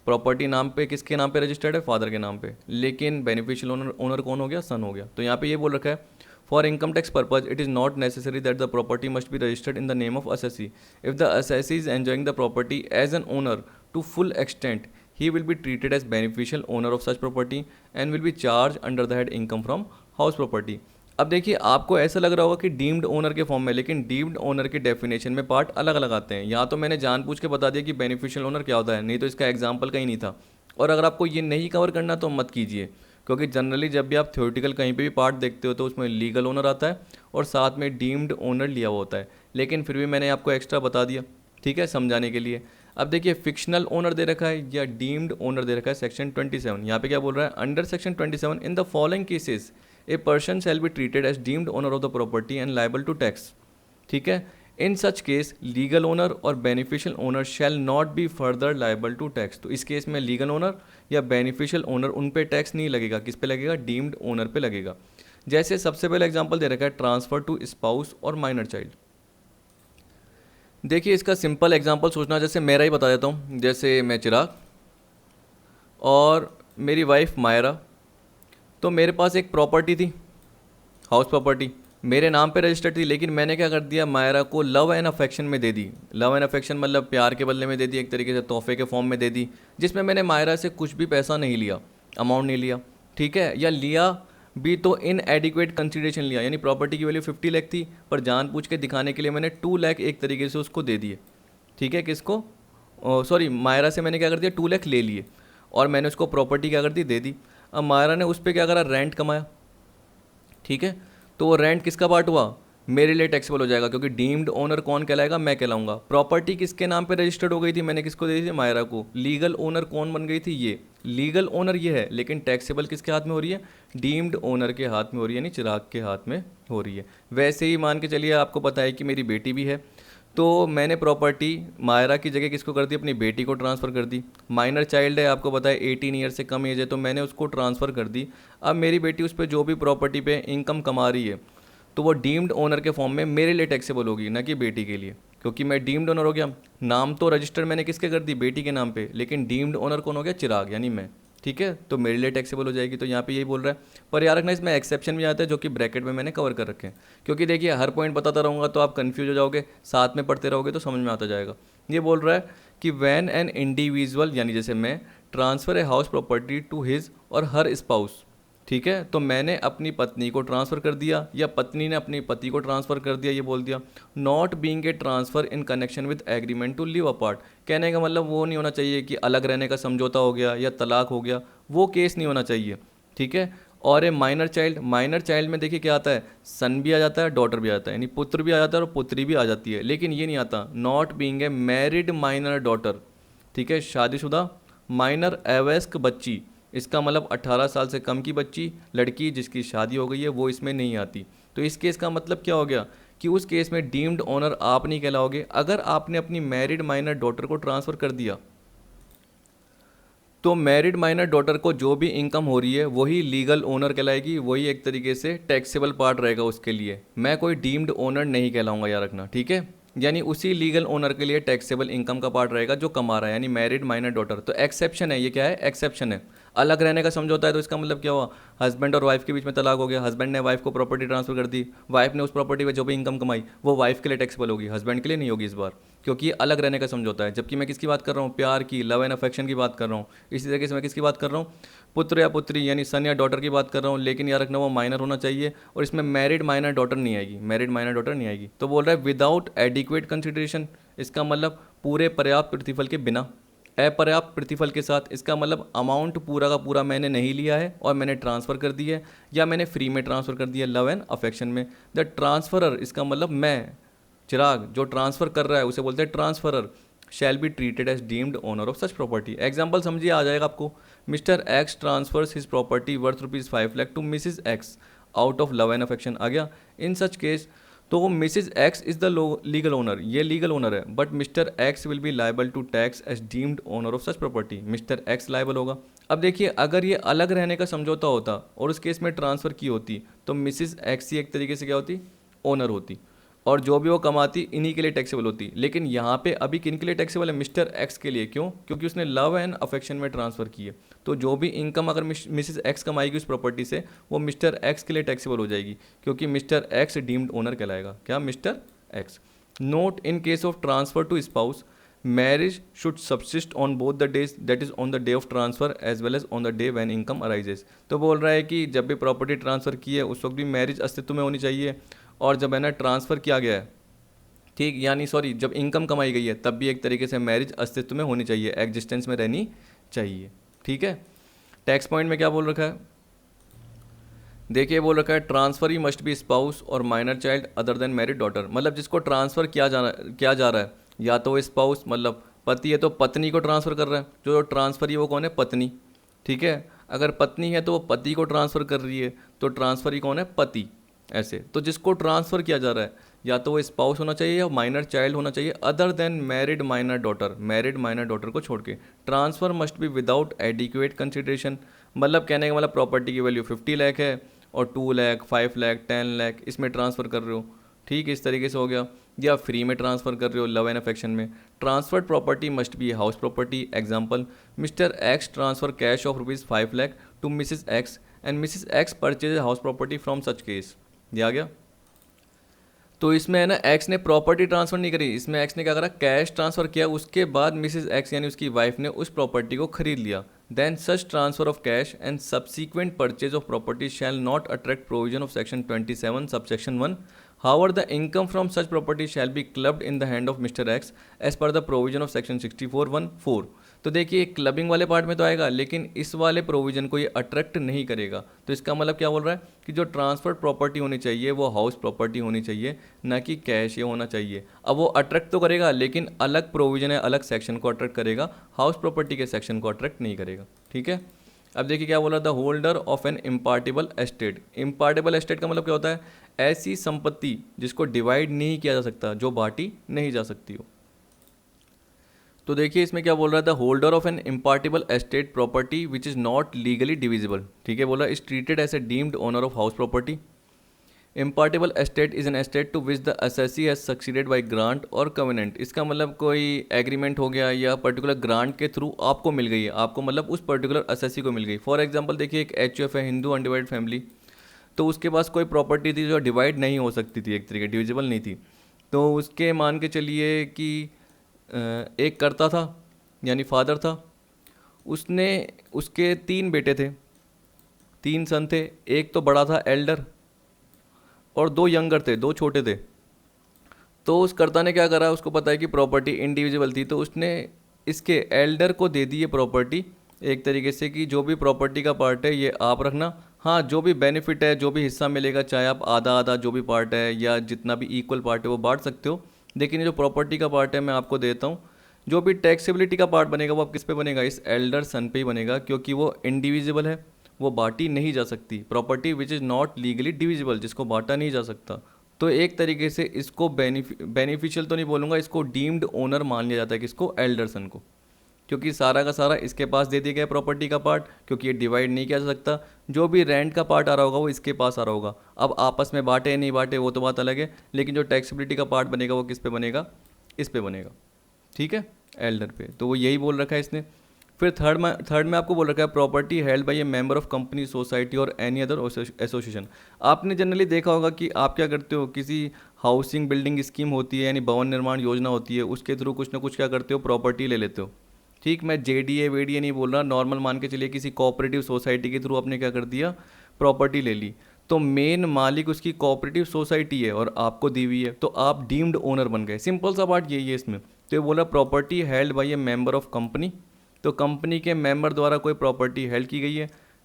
प्रॉपर्टी नाम पे किसके नाम पे रजिस्टर्ड है, फादर के नाम पे, लेकिन बेनिफिशियल ओनर कौन हो गया, सन हो गया। तो यहाँ पे ये बोल रखा है for income tax purpose it is not necessary that the property must be registered in the name of assessee if the assessee is enjoying the property as an owner to full extent he will be treated as beneficial owner of such property and will be charged under the head income from house property। अब देखिए आपको ऐसा लग रहा होगा कि deemed owner के form में, लेकिन डीम्ड ओनर के डेफिनेशन में पार्ट अलग अलग आते हैं। यहाँ तो मैंने जानबूझ के बता दिया कि बेनिफिशियल ओनर क्या होता है, नहीं तो इसका एग्जाम्पल कहीं नहीं था। और अगर आपको ये नहीं कवर करना तो मत कीजिए, क्योंकि जनरली जब भी आप थ्योरेटिकल कहीं पे भी पार्ट देखते हो तो उसमें लीगल ओनर आता है और साथ में डीम्ड ओनर लिया हुआ होता है, लेकिन फिर भी मैंने आपको एक्स्ट्रा बता दिया, ठीक है, समझाने के लिए। अब देखिए फिक्शनल ओनर दे रखा है या डीम्ड ओनर दे रखा है सेक्शन 27। यहाँ पे क्या बोल रहा है, under section 27 in the following cases a person shall be treated as deemed owner of the property and liable to tax. ठीक है, in such case legal owner और beneficial owner shall not be further liable to tax. तो इस case में legal owner या beneficial owner उन पे tax नहीं लगेगा, किस पे लगेगा, डीम्ड ओनर पे लगेगा। जैसे सबसे पहले एग्जाम्पल दे रखा है ट्रांसफर टू स्पाउस और माइनर चाइल्ड। देखिए इसका सिंपल एग्जांपल सोचना, जैसे मेरा ही बता देता हूँ। जैसे मैं चिराग और मेरी वाइफ मायरा, तो मेरे पास एक प्रॉपर्टी थी, हाउस प्रॉपर्टी मेरे नाम पे रजिस्टर्ड थी, लेकिन मैंने क्या कर दिया, मायरा को लव एंड अफेक्शन में दे दी। लव एंड अफेक्शन मतलब प्यार के बदले में दे दी, एक तरीके से तोहफे के फॉर्म में दे दी, जिसमें मैंने मायरा से कुछ भी पैसा नहीं लिया, अमाउंट नहीं लिया, ठीक है, या लिया भी तो इन एडिक्वेट कंसिडरेशन लिया, यानी प्रॉपर्टी की वैल्यू 50 लाख थी, पर जानबूझ के दिखाने के लिए मैंने 2 लाख एक तरीके से उसको दे दिए। ठीक है, किसको, सॉरी मायरा से मैंने क्या कर दिया, 2 लाख ले लिए और मैंने उसको प्रॉपर्टी क्या कर दी, दे दी। अब मायरा ने उस पर क्या करा, रेंट कमाया। ठीक है, तो वो रेंट किसका पार्ट हुआ, मेरे लिए टैक्सेबल हो जाएगा, क्योंकि डीम्ड ओनर कौन कहलाएगा, मैं कहलाऊंगा। प्रॉपर्टी किसके नाम पे रजिस्टर्ड हो गई थी, मैंने किसको दे दी थी, मायरा को। लीगल ओनर कौन बन गई थी, ये लीगल ओनर ये है, लेकिन टैक्सेबल किसके हाथ में हो रही है, डीम्ड ओनर के हाथ में हो रही है, यानी चिराग के हाथ में हो रही है। वैसे ही मान के चलिए आपको पता है कि मेरी बेटी भी है, तो मैंने प्रॉपर्टी मायरा की जगह किसको कर दी, अपनी बेटी को ट्रांसफ़र कर दी। माइनर चाइल्ड है, आपको पता है 18 ईयर से कम एज है, तो मैंने उसको ट्रांसफ़र कर दी। अब मेरी बेटी उस पर जो भी प्रॉपर्टी पे इनकम कमा रही है, तो वो डीम्ड ओनर के फॉर्म में मेरे लिए टैक्सेबल होगी, ना कि बेटी के लिए, क्योंकि मैं डीम्ड ओनर हो गया। नाम तो रजिस्टर मैंने किसके कर दी, बेटी के नाम पे, लेकिन डीम्ड ओनर कौन हो गया, चिराग यानी मैं। ठीक है, तो मेरे लिए टैक्सेबल हो जाएगी। तो यहाँ पे यही बोल रहा है, पर याद रखना इसमें एक्सेप्शन भी आता है, जो कि ब्रैकेट में मैंने कवर कर रखे हैं, क्योंकि देखिए हर पॉइंट बताता रहूँगा तो आप कन्फ्यूज हो जाओगे, साथ में पढ़ते रहोगे तो समझ में आता जाएगा। ये बोल रहा है कि वैन एन इंडिविजुअल, यानी जैसे मैं, transfer a house property to his or her spouse. ठीक है, तो मैंने अपनी पत्नी को ट्रांसफ़र कर दिया या पत्नी ने अपने पति को ट्रांसफ़र कर दिया, ये बोल दिया। Not being a transfer in connection with agreement to live apart. कहने का मतलब वो नहीं होना चाहिए कि अलग रहने का समझौता हो गया या तलाक हो गया, वो केस नहीं होना चाहिए। ठीक है, और ए माइनर चाइल्ड में देखिए क्या आता है, सन भी आ जाता है, डॉटर भी आता है, यानी पुत्र भी आ जाता है और पुत्री भी आ जाती है, लेकिन ये नहीं आता not being A married minor daughter. ठीक है, शादीशुदा माइनर अवयस्क बच्ची, इसका मतलब 18 साल से कम की बच्ची, लड़की जिसकी शादी हो गई है, वो इसमें नहीं आती। तो इस केस का मतलब क्या हो गया कि उस केस में डीम्ड ओनर आप नहीं कहलाओगे। अगर आपने अपनी मैरिड माइनर डॉटर को ट्रांसफ़र कर दिया तो मैरिड माइनर डॉटर को जो भी इनकम हो रही है वही लीगल ओनर कहलाएगी, वही एक तरीके से टैक्सेबल पार्ट रहेगा उसके लिए। मैं कोई डीम्ड ओनर नहीं कहलाऊंगा, याद रखना, ठीक है। यानी उसी लीगल ओनर के लिए टैक्सेबल इनकम का पार्ट रहेगा जो कमा रहा है, यानी मैरिड माइनर डॉटर। तो एक्सेप्शन है, ये क्या है, एक्सेप्शन है। अलग रहने का समझौता है तो इसका मतलब क्या हुआ, हस्बैंड और वाइफ के बीच में तलाक हो गया, हस्बैंड ने वाइफ को प्रॉपर्टी ट्रांसफर कर दी, वाइफ ने उस प्रॉपर्टी पे जो भी इनकम कमाई वो वाइफ के लिए टैक्सेबल होगी, हस्बैंड के लिए नहीं होगी इस बार, क्योंकि ये अलग रहने का समझौता है। जबकि मैं किसकी बात कर रहा हूँ, प्यार की, लव एंड अफेक्शन की बात कर रहा हूँ। इसी तरीके से मैं किसकी बात कर रहा हूँ, पुत्र या पुत्री यानी सन या डॉटर की बात कर रहा हूँ। लेकिन याद रखना वो माइनर होना चाहिए, और इसमें मैरिड माइनर डॉटर नहीं आएगी, मैरिड माइनर डॉटर नहीं आएगी। तो बोल रहा है विदाउट एडिक्वेट कंसिडरेशन, इसका मतलब पूरे पर्याप्त प्रतिफल के बिना, अपर्याप्त प्रतिफल के साथ, इसका मतलब अमाउंट पूरा का पूरा मैंने नहीं लिया है और मैंने ट्रांसफ़र कर दी है, या मैंने फ्री में ट्रांसफ़र कर दिया लव एंड अफेक्शन में। द ट्रांसफरर, इसका मतलब मैं, चिराग, जो ट्रांसफ़र कर रहा है उसे बोलते हैं transferor, shall be treated as deemed owner of such property. Example समझिए, आ जाएगा आपको। Mister X transfers his property worth ₹5 lakh to missus X out of love and affection. आ गया। इन सच केस, तो missus X is the legal owner, ये legal owner है, but mister X will be liable to tax as deemed owner of such property. Mister X liable होगा। अब देखिए, अगर ये अलग रहने का समझौता होता और उस केस में ट्रांसफ़र की होती तो मिसिज एक्स ही एक तरीके से क्या होती, ओनर होती, और जो भी वो कमाती इन्हीं के लिए टैक्सेबल होती। लेकिन यहाँ पे अभी किन के लिए टैक्सेबल है, मिस्टर एक्स के लिए। क्यों? क्योंकि उसने लव एंड अफेक्शन में ट्रांसफ़र की है। तो जो भी इनकम अगर मिसिस एक्स कमाएगी उस प्रॉपर्टी से, वो मिस्टर एक्स के लिए टैक्सेबल हो जाएगी, क्योंकि मिस्टर एक्स डीम्ड ओनर कहलाएगा। क्या? Mr X. Note, in case of transfer to spouse, marriage should subsist on both the days, that is on the day of transfer as well as on the day when income arises. तो बोल रहा है कि जब भी property transfer की है उस वक्त भी मैरिज अस्तित्व में होनी चाहिए, और जब है ना ट्रांसफ़र किया गया है, ठीक, यानी सॉरी, जब इनकम कमाई गई है तब भी एक तरीके से मैरिज अस्तित्व में होनी चाहिए, एग्जिस्टेंस में रहनी चाहिए। ठीक है। टैक्स पॉइंट में क्या बोल रखा है, देखिए बोल रखा है transfer he must be spouse और minor child other than married daughter. मतलब जिसको ट्रांसफ़र किया जा रहा है, या तो स्पाउस मतलब पति है तो पत्नी को ट्रांसफ़र कर रहा है, जो ट्रांसफर ही वो कौन है, पत्नी। ठीक है। अगर पत्नी है तो वो पति को ट्रांसफ़र कर रही है, तो ट्रांसफर ही कौन है, पति। ऐसे तो जिसको ट्रांसफ़र किया जा रहा है या तो वो स्पाउस होना चाहिए या माइनर चाइल्ड होना चाहिए, other than married minor daughter, married minor daughter को छोड़ के। Transfer must be without adequate consideration, मतलब कहने का मतलब प्रॉपर्टी की वैल्यू 50 लाख है और 2 लाख, 5 लाख, 10 लाख इसमें ट्रांसफ़र कर रहे हो, ठीक, इस तरीके से हो गया। या फ्री में ट्रांसफ़र कर रहे हो लव एंड अफेक्शन में। Transferred property must be house property. Example, Mr X transfer cash of ₹5 lakh to Mrs X and Mrs X purchase house property from such case. दिया गया। तो इसमें है ना, एक्स ने प्रॉपर्टी ट्रांसफ़र नहीं करी, इसमें एक्स ने क्या करा, कैश ट्रांसफ़र किया, उसके बाद मिसिस एक्स यानी उसकी वाइफ ने उस प्रॉपर्टी को खरीद लिया। Then such transfer of cash and subsequent purchase of property shall not attract provision of section 27 subsection 1। However the income from such property shall be clubbed in the hand of Mr X as per the provision of section 64(1)(4)। तो देखिए, clubbing वाले part में तो आएगा, लेकिन इस वाले provision को ये अट्रैक्ट नहीं करेगा। तो इसका मतलब क्या बोल रहा है कि जो ट्रांसफर्ड प्रॉपर्टी होनी चाहिए वो हाउस प्रॉपर्टी होनी चाहिए, ना कि कैश ये होना चाहिए। अब वो अट्रैक्ट तो करेगा, लेकिन अलग प्रोविजन है, अलग सेक्शन को अट्रैक्ट करेगा, हाउस प्रॉपर्टी के सेक्शन को अट्रैक्ट नहीं करेगा। ठीक है। अब देखिए क्या बोला, the holder of an impartible estate. Impartible estate का मतलब क्या होता है, ऐसी संपत्ति जिसको डिवाइड नहीं किया जा सकता, जो बांटी नहीं जा सकती हो। तो देखिए इसमें क्या बोल रहा है, the holder of an impartible estate property which is not legally divisible. ठीक है, बोला is treated as a deemed owner of house property. Impartible estate is an estate to which the assessee has succeeded by grant और covenant. इसका मतलब कोई agreement हो गया या पर्टिकुलर ग्रांट के थ्रू आपको मिल गई है, आपको मतलब उस पर्टिकुलर असेसी को मिल गई। फॉर एग्जाम्पल देखिए, एक HUF है, हिंदू अनडिवाइडेड फैमिली, तो उसके पास कोई प्रॉपर्टी थी जो डिवाइड नहीं हो सकती थी, एक तरीके डिविजिबल नहीं थी। तो उसके मान के चलिए कि एक करता था यानी फादर था, उसने, उसके 3 बेटे थे, 3 सन थे, एक तो बड़ा था एल्डर और 2 यंगर थे, 2 छोटे थे। तो उस कर्ता ने क्या करा, उसको पता है कि प्रॉपर्टी इंडिविजुअल थी, तो उसने इसके एल्डर को दे दी ये प्रॉपर्टी एक तरीके से कि जो भी प्रॉपर्टी का पार्ट है ये आप रखना, हाँ जो भी बेनिफिट है, जो भी हिस्सा मिलेगा, चाहे आप आधा आधा जो भी पार्ट है या जितना भी इक्वल पार्ट है वो बांट सकते हो, लेकिन ये जो प्रॉपर्टी का पार्ट है मैं आपको देता हूँ। जो भी टैक्सेबिलिटी का पार्ट बनेगा वो आप किस पे बनेगा, इस एल्डर सन पे ही बनेगा, क्योंकि वो इंडिविजिबल है, वो बांटी नहीं जा सकती। Property which is not legally divisible, जिसको बांटा नहीं जा सकता। तो एक तरीके से इसको बेनिफिशियल तो नहीं बोलूँगा, इसको डीम्ड ओनर मान लिया जाता है, किसको, एल्डर सन को। क्योंकि सारा का सारा इसके पास दे दिया गया प्रॉपर्टी का पार्ट, क्योंकि ये डिवाइड नहीं किया जा सकता। जो भी रेंट का पार्ट आ रहा होगा वो इसके पास आ रहा होगा। अब आपस में बांटे या नहीं बांटे वो तो बात अलग है, लेकिन जो टैक्सेबिलिटी का पार्ट बनेगा वो किस पे बनेगा, इस पे बनेगा, ठीक है, एल्डर पे। तो वो यही बोल रखा है इसने। फिर थर्ड में आपको बोल रखा है property held by A member of company, society और एनी अदर एसोसिएशन। आपने जनरली देखा होगा कि आप क्या करते हो, किसी हाउसिंग बिल्डिंग स्कीम होती है यानी भवन निर्माण योजना होती है, उसके थ्रू कुछ ना कुछ क्या करते हो, प्रॉपर्टी ले लेते हो। ठीक, मैं जेडीए वेडीए नहीं बोल रहा, नॉर्मल मान के चलिए किसी कोऑपरेटिव सोसाइटी के थ्रू आपने क्या कर दिया, प्रॉपर्टी ले ली। तो मेन मालिक उसकी कोऑपरेटिव सोसाइटी है और आपको दी हुई है, तो आप डीम्ड ओनर बन गए। सिंपल सा बात यही है इसमें। तो ये बोला property held by A member of company, तो कंपनी के मेंबर द्वारा कोई प्रॉपर्टी हेल्ड की गई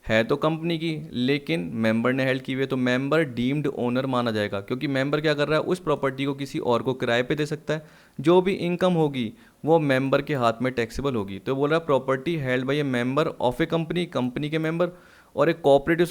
है तो कंपनी की, लेकिन मेंबर ने हेल्ड की हुई है, तो मेंबर डीम्ड ओनर माना जाएगा, क्योंकि मेंबर क्या कर रहा है, उस प्रॉपर्टी को किसी और को किराए पे दे सकता है। जो भी इनकम होगी वो मेंबर के हाथ में टैक्सेबल होगी। तो बोल रहा है property held by A member of A company, company के मेंबर, और एक कोऑपरेटिव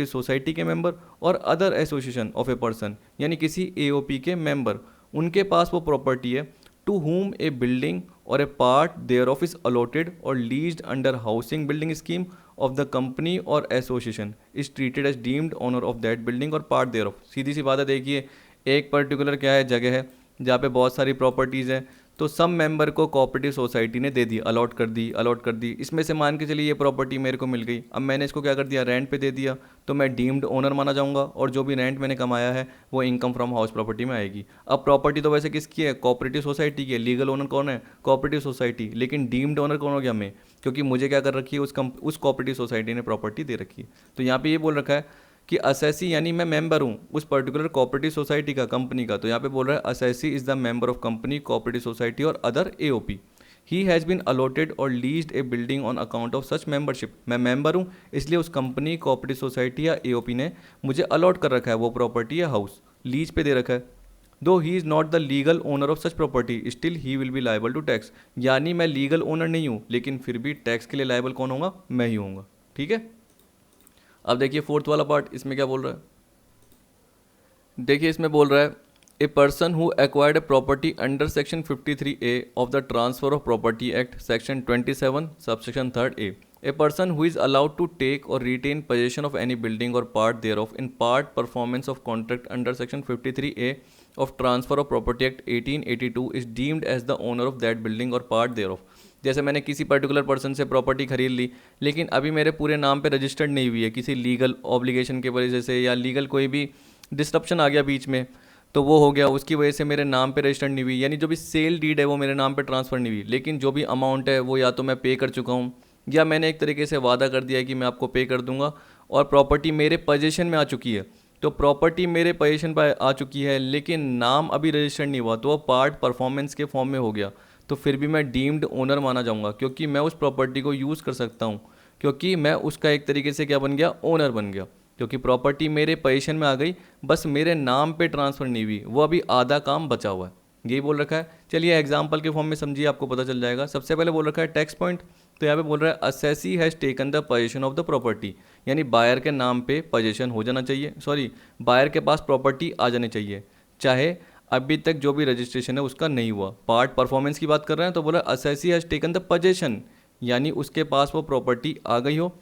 सोसाइटी के मेंबर, और other association of a person यानी किसी एओपी के मेंबर, उनके पास वो प्रॉपर्टी है। To whom a building or a part thereof is allotted or leased under housing building scheme of the company or association is treated as deemed owner of that building or part thereof। सीधी सी बात है, देखिए एक particular क्या है, जगह है जहाँ पे बहुत सारी प्रॉपर्टीज़ हैं, तो सब मेंबर को कोऑपरेटिव सोसाइटी ने दे दी, अलॉट कर दी। इसमें से मान के चलिए ये प्रॉपर्टी मेरे को मिल गई, अब मैंने इसको क्या कर दिया, रेंट पे दे दिया, तो मैं डीम्ड ओनर माना जाऊंगा, और जो भी रेंट मैंने कमाया है वो इनकम फ्रॉम हाउस प्रॉपर्टी में आएगी। अब प्रॉपर्टी तो वैसे किसकी है, कोऑपरेटिव सोसाइटी की है, लीगल ओनर कौन है, कोऑपरेटिव सोसाइटी, लेकिन डीम्ड ओनर कौन हो गया मैं, क्योंकि मुझे क्या कर रखी है, उस कोऑपरेटिव सोसाइटी ने प्रॉपर्टी दे रखी है। तो यहाँ पे ये बोल रखा है कि असेसी यानी मैं मेंबर हूँ उस पर्टिकुलर कोऑपरेटिव सोसाइटी का, कंपनी का। तो यहाँ पे बोल रहा है assessee is the member of company, cooperative society और other AOP. He has been allotted और leased a building on account of such membership. मैं मेंबर हूँ इसलिए उस कंपनी, कोऑपरेटिव सोसाइटी या एओपी ने मुझे अलॉट कर रखा है वो प्रॉपर्टी या हाउस, लीज पे दे रखा है। Though he is not the legal owner of such property still he will be liable to tax. यानी मैं लीगल ओनर नहीं हूँ, लेकिन फिर भी टैक्स के लिए लाइबल कौन होगा, मैं ही होऊंगा, ठीक है। अब देखिए फोर्थ वाला पार्ट, इसमें क्या बोल रहा है, देखिए इसमें बोल रहा है a person who acquired a property under section 53A of the transfer of property act section 27 subsection 3A, a person who is allowed to take और retain possession of any building और part there of in part performance of contract under section 53A of transfer of property act 1882 is deemed as the owner of that building और part there of. जैसे मैंने किसी particular person से property खरीद ली, लेकिन अभी मेरे पूरे नाम पे रजिस्टर्ड नहीं हुई है, किसी लीगल ऑब्लिगेशन की वजह से या लीगल कोई भी डिस्ट्रप्शन आ गया बीच में, तो वो हो गया, उसकी वजह से मेरे नाम पे रजिस्टर्ड नहीं हुई, यानी जो भी सेल डीड है वो मेरे नाम पे ट्रांसफ़र नहीं हुई, लेकिन जो भी अमाउंट है वो या तो मैं पे कर चुका हूँ या मैंने एक तरीके से वादा कर दिया है कि मैं आपको पे कर दूंगा, और प्रॉपर्टी मेरे पोजीशन में आ चुकी है। तो प्रॉपर्टी मेरे पोजीशन पर आ चुकी है लेकिन नाम अभी रजिस्टर्ड नहीं हुआ, तो वो पार्ट परफॉर्मेंस के फॉर्म में हो गया, तो फिर भी मैं डीम्ड ओनर माना जाऊंगा, क्योंकि मैं उस प्रॉपर्टी को यूज़ कर सकता हूँ, क्योंकि मैं उसका एक तरीके से क्या बन गया, ओनर बन गया, क्योंकि प्रॉपर्टी मेरे पोजीशन में आ गई, बस मेरे नाम पे ट्रांसफ़र नहीं हुई, वो अभी आधा काम बचा हुआ है, यही बोल रखा है। चलिए एग्जाम्पल के फॉर्म में समझिए, आपको पता चल जाएगा। सबसे पहले बोल रखा है टैक्स पॉइंट, तो यहाँ पे बोल रहा है assessee has taken the position of the property, यानी बायर के नाम पे पोजीशन हो जाना चाहिए, सॉरी बायर के पास प्रॉपर्टी आ जानी चाहिए, चाहे अभी तक जो भी रजिस्ट्रेशन है उसका नहीं हुआ। पार्ट परफॉर्मेंस की बात कर रहे हैं तो बोला assessee has taken the position, यानी उसके पास वो प्रॉपर्टी आ गई हो।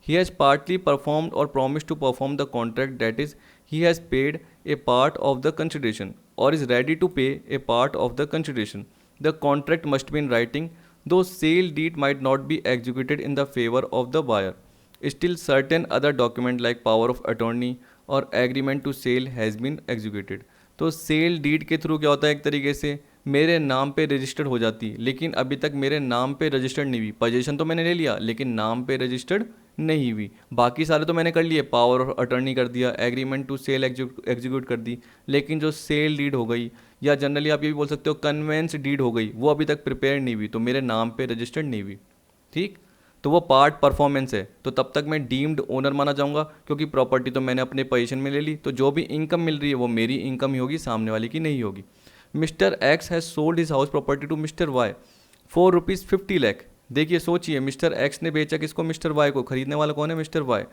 He has partly performed or promised to perform the contract, that is, he has paid a part of the consideration or is ready to pay a part of the consideration. The contract must be in writing, though sale deed might not be executed in the favor of the buyer. Still, certain other document like power of attorney or agreement to sale has been executed. तो sale deed के through क्या होता है, एक तरीके से मेरे नाम पे रजिस्टर्ड हो जाती, लेकिन अभी तक मेरे नाम पे रजिस्टर्ड नहीं हुई। पोजीशन तो मैंने ले लिया लेकिन नाम पे रजिस्टर्ड नहीं हुई। बाकी सारे तो मैंने कर लिए, पावर ऑफ अटर्नी कर दिया, एग्रीमेंट टू सेल एग्जीक्यूट कर दी, लेकिन जो सेल डीड हो गई या जनरली आप ये भी बोल सकते हो कन्वेंस डीड हो गई, वो अभी तक प्रिपेयर नहीं हुई, तो मेरे नाम पे रजिस्टर्ड नहीं हुई। ठीक, तो वो पार्ट परफॉर्मेंस है, तो तब तक मैं डीम्ड ओनर माना जाऊंगा, क्योंकि प्रॉपर्टी तो मैंने अपने पोजीशन में ले ली, तो जो भी इनकम मिल रही है वो मेरी इनकम ही होगी, सामने वाले की नहीं होगी। Mr X has sold his house property to Mr Y for ₹50 lakh. देखिए सोचिए, मिस्टर एक्स ने बेचा किसको, मिस्टर वाई को, खरीदने वाला कौन है, Mr Y.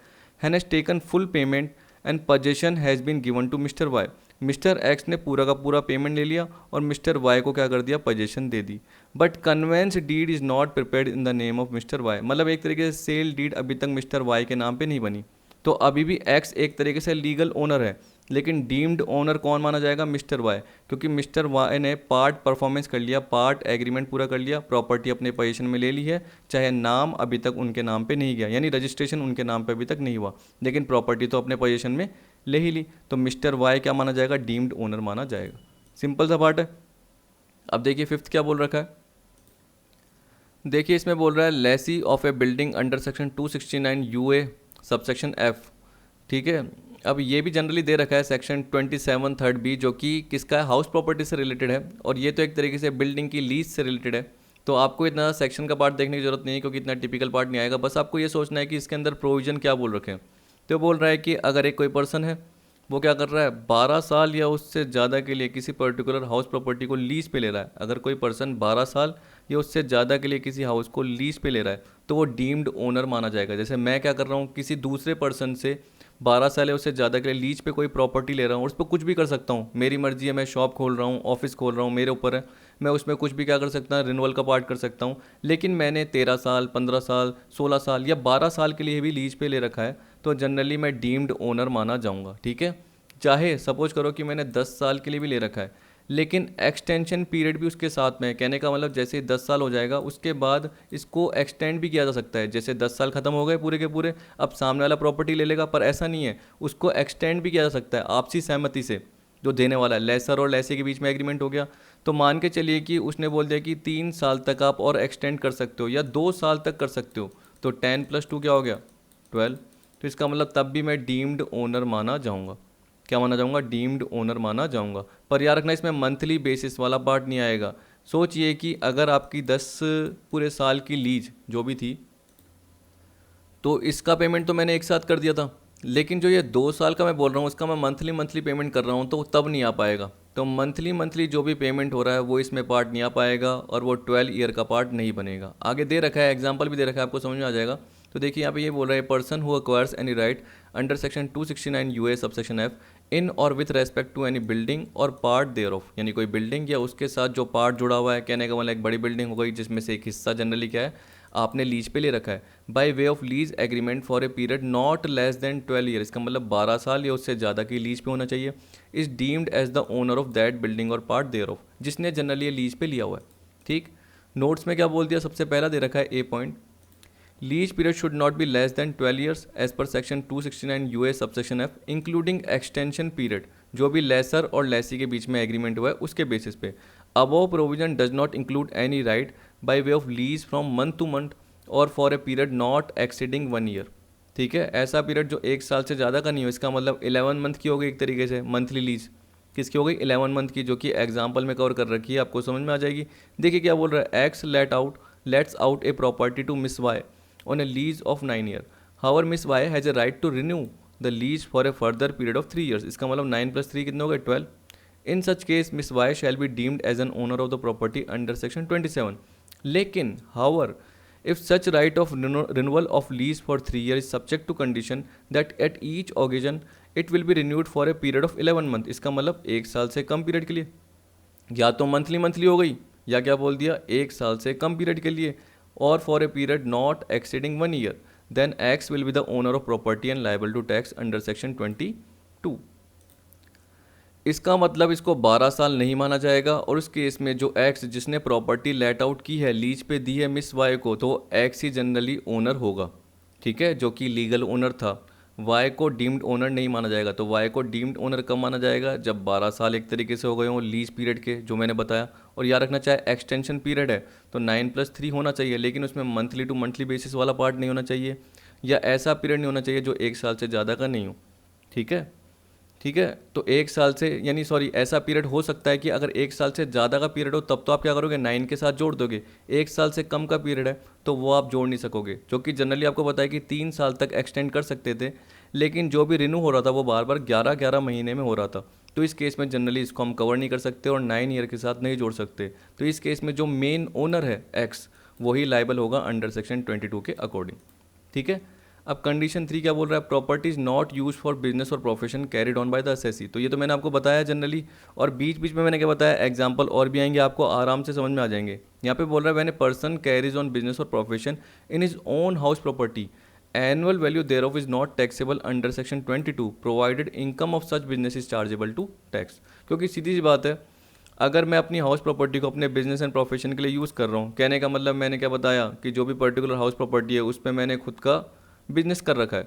Hen has taken full payment and possession has been given to Mr Y. मिस्टर एक्स ने पूरा का पूरा पेमेंट ले लिया और मिस्टर वाई को क्या कर दिया, पोजीशन दे दी। But conveyance deed is not prepared in the name of Mr Y, मतलब एक तरीके से सेल डीड अभी तक मिस्टर वाई के नाम पे नहीं बनी। तो अभी भी एक्स एक तरीके से लीगल ओनर है, लेकिन डीम्ड ओनर कौन माना जाएगा, मिस्टर वाई, क्योंकि मिस्टर वाई ने पार्ट परफॉर्मेंस कर लिया, पार्ट एग्रीमेंट पूरा कर लिया, प्रॉपर्टी अपने पोजीशन में ले ली है, चाहे नाम अभी तक उनके नाम पे नहीं गया, यानी रजिस्ट्रेशन उनके नाम पे अभी तक नहीं हुआ, लेकिन प्रॉपर्टी तो अपने पोजीशन में ले ही ली। तो मिस्टर वाई क्या माना जाएगा, डीम्ड ओनर माना जाएगा। सिंपल सा पार्ट है। अब देखिए फिफ्थ क्या बोल रखा है, देखिए इसमें बोल रहा है lessee of a building under section 269 UA subsection F. ठीक है, अब ये भी जनरली दे रखा है सेक्शन 27 थर्ड बी, जो कि किसका है, हाउस प्रॉपर्टी से रिलेटेड है, और ये तो एक तरीके से बिल्डिंग की लीज से रिलेटेड है। तो आपको इतना सेक्शन का पार्ट देखने की जरूरत नहीं है, क्योंकि इतना टिपिकल पार्ट नहीं आएगा, बस आपको ये सोचना है कि इसके अंदर प्रोविजन क्या बोल रखे हैं। तो बोल रहा है कि अगर एक कोई पर्सन है, वो क्या कर रहा है, 12 साल या उससे ज़्यादा के लिए किसी पर्टिकुलर हाउस प्रॉपर्टी को लीज पे ले रहा है, अगर कोई पर्सन 12 साल या उससे ज़्यादा के लिए किसी हाउस को लीज पे ले रहा है, तो वो डीम्ड ओनर माना जाएगा। जैसे मैं क्या कर रहा हूँ, किसी दूसरे पर्सन से 12 साल या उससे ज़्यादा के लिए लीज पे कोई प्रॉपर्टी ले रहा हूँ, उस पर कुछ भी कर सकता हूँ, मेरी मर्जी है, मैं शॉप खोल रहा हूँ, ऑफिस खोल रहा हूँ, मेरे ऊपर है, मैं उसमें कुछ भी क्या कर सकता हूँ, रिन्यूअल का पार्ट कर सकता हूँ। लेकिन मैंने 13 साल, 15 साल, 16 साल या 12 साल के लिए भी लीज पे ले रखा है, तो जनरली मैं डीम्ड ओनर माना जाऊँगा। ठीक है, चाहे सपोज करो कि मैंने 10 साल के लिए भी ले रखा है, लेकिन एक्सटेंशन पीरियड भी उसके साथ में है। कहने का मतलब जैसे 10 साल हो जाएगा, उसके बाद इसको एक्सटेंड भी किया जा सकता है। जैसे 10 साल खत्म हो गए पूरे के पूरे, अब सामने वाला प्रॉपर्टी ले लेगा, पर ऐसा नहीं है, उसको एक्सटेंड भी किया जा सकता है आपसी सहमति से। जो देने वाला है, लेसर और लेसी के बीच में एग्रीमेंट हो गया, तो मान के चलिए कि उसने बोल दिया कि 3 साल तक आप और एक्सटेंड कर सकते हो या 2 साल तक कर सकते हो, तो 10 + 2 क्या हो गया, 12। तो इसका मतलब तब भी मैं डीम्ड ओनर माना जाऊँगा। क्या माना जाऊंगा, डीम्ड ओनर माना जाऊंगा। पर याद रखना, इसमें मंथली बेसिस वाला पार्ट नहीं आएगा। सोचिए कि अगर आपकी 10 पूरे साल की लीज जो भी थी, तो इसका पेमेंट तो मैंने एक साथ कर दिया था, लेकिन जो ये 2 साल का मैं बोल रहा हूँ, उसका मैं मंथली पेमेंट कर रहा हूँ, तो तब नहीं आ पाएगा। तो मंथली जो भी पेमेंट हो रहा है वो इसमें पार्ट नहीं आ पाएगा, और वो 12 ईयर का पार्ट नहीं बनेगा। आगे दे रखा है, एग्जाम्पल भी दे रखा है, आपको समझ में आ जाएगा। तो देखिए यहाँ पे ये बोल रहा है, person who acquires any right under section 269 UA subsection F in और with respect to any building और पार्ट देयर ऑफ, यानी कोई बिल्डिंग या उसके साथ जो पार्ट जुड़ा हुआ है, कहने का मतलब एक बड़ी बिल्डिंग हो गई जिसमें से एक हिस्सा जनरली क्या है, आपने लीज पे ले रखा है, bye way of lease agreement for a period not less than 12 year, इसका मतलब 12 साल या उससे ज़्यादा की लीज पे होना चाहिए, is deemed as the owner of that building और पार्ट देयर ऑफ, जिसने जनरली ये लीज पे लिया हुआ है। ठीक, नोट्स में क्या बोल दिया, सबसे पहला दे रखा है a point, lease period should not be less than 12 years as per section 269 UA subsection F including extension period, जो भी लेसर और लेसी के बीच में एग्रीमेंट हुआ है उसके बेसिस पे। Above provision does not include any right by way of lease from month to month और for a period not exceeding 1 year. ठीक है, ऐसा पीरियड जो 1 साल से ज़्यादा का नहीं हो, इसका मतलब 11 मंथ की हो गई एक तरीके से मंथली लीज, किसकी हो गई, 11 मंथ की, जो कि एग्जाम्पल में कवर कर रखी है, आपको समझ में आ जाएगी। देखिए क्या बोल रहा है, X let's out a property to miss Y on a lease of 9 year. However, Miss Y has a right to renew the lease for a further period of 3 years. इसका मतलब 9 + 3 कितने हो गए, 12. In such case, Miss Y shall be deemed as an owner of the property under section 27. लेकिन, however, if such right of renewal of lease for 3 years is subject to condition that at each occasion it will be renewed for a period of 11 month. इसका मतलब 1 साल से कम period के लिए, या तो monthly हो गई, या क्या बोल दिया, 1 साल से कम पीरियड के लिए, और for a period not exceeding 1 year, then X will be the owner of property and liable to tax under section 22। इसका मतलब इसको 12 साल नहीं माना जाएगा, और उस केस में जो एक्स जिसने प्रॉपर्टी लेट आउट की है, लीज पे दी है मिस वाई को, तो एक्स ही जनरली ओनर होगा। ठीक है, जो कि लीगल ओनर था। वाई को डीम्ड ओनर नहीं माना जाएगा। तो वाई को डीम्ड ओनर कब माना जाएगा, जब 12 साल एक तरीके से हो गए हों लीज पीरियड के, जो मैंने बताया। और याद रखना, चाहे एक्सटेंशन पीरियड है तो 9+3 होना चाहिए, लेकिन उसमें मंथली टू मंथली बेसिस वाला पार्ट नहीं होना चाहिए, या ऐसा पीरियड नहीं होना चाहिए जो 1 साल से ज़्यादा का नहीं हो। ठीक है, ठीक है, तो 1 साल से, यानी सॉरी, ऐसा पीरियड हो सकता है कि अगर 1 साल से ज़्यादा का पीरियड हो, तब तो आप क्या करोगे, 9 के साथ जोड़ दोगे। 1 साल से कम का पीरियड है तो वो आप जोड़ नहीं सकोगे, जो कि जनरली आपको पता है कि 3 साल तक एक्सटेंड कर सकते थे, लेकिन जो भी रिन्यू हो रहा था वो बार बार 11-11 महीने में हो रहा था। तो इस केस में जनरली इसको हम कवर नहीं कर सकते और 9 ईयर के साथ नहीं जोड़ सकते। तो इस केस में जो मेन ओनर है एक्स, वही लाइबल होगा अंडर सेक्शन 22 के अकॉर्डिंग। ठीक है, अब कंडीशन 3 क्या बोल रहा है, property is not use for business और profession carried on by the assessee. तो ये तो मैंने आपको बताया जनरली, और बीच बीच में मैंने क्या बताया, एग्जाम्पल और भी आएंगे, आपको आराम से समझ में आ जाएंगे। यहाँ पे बोल रहा है when a person carries on business और profession in his own house property, annual value thereof is not taxable under section 22 provided income of such business is chargeable to tax. क्योंकि सीधी सी बात है, अगर मैं अपनी हाउस प्रॉपर्टी को अपने बिजनेस एंड प्रोफेशन के लिए यूज़ कर रहा हूँ, कहने का मतलब मैंने क्या बताया कि जो भी पर्टिकुलर हाउस प्रॉपर्टी है उस पर मैंने खुद का बिजनेस कर रखा है,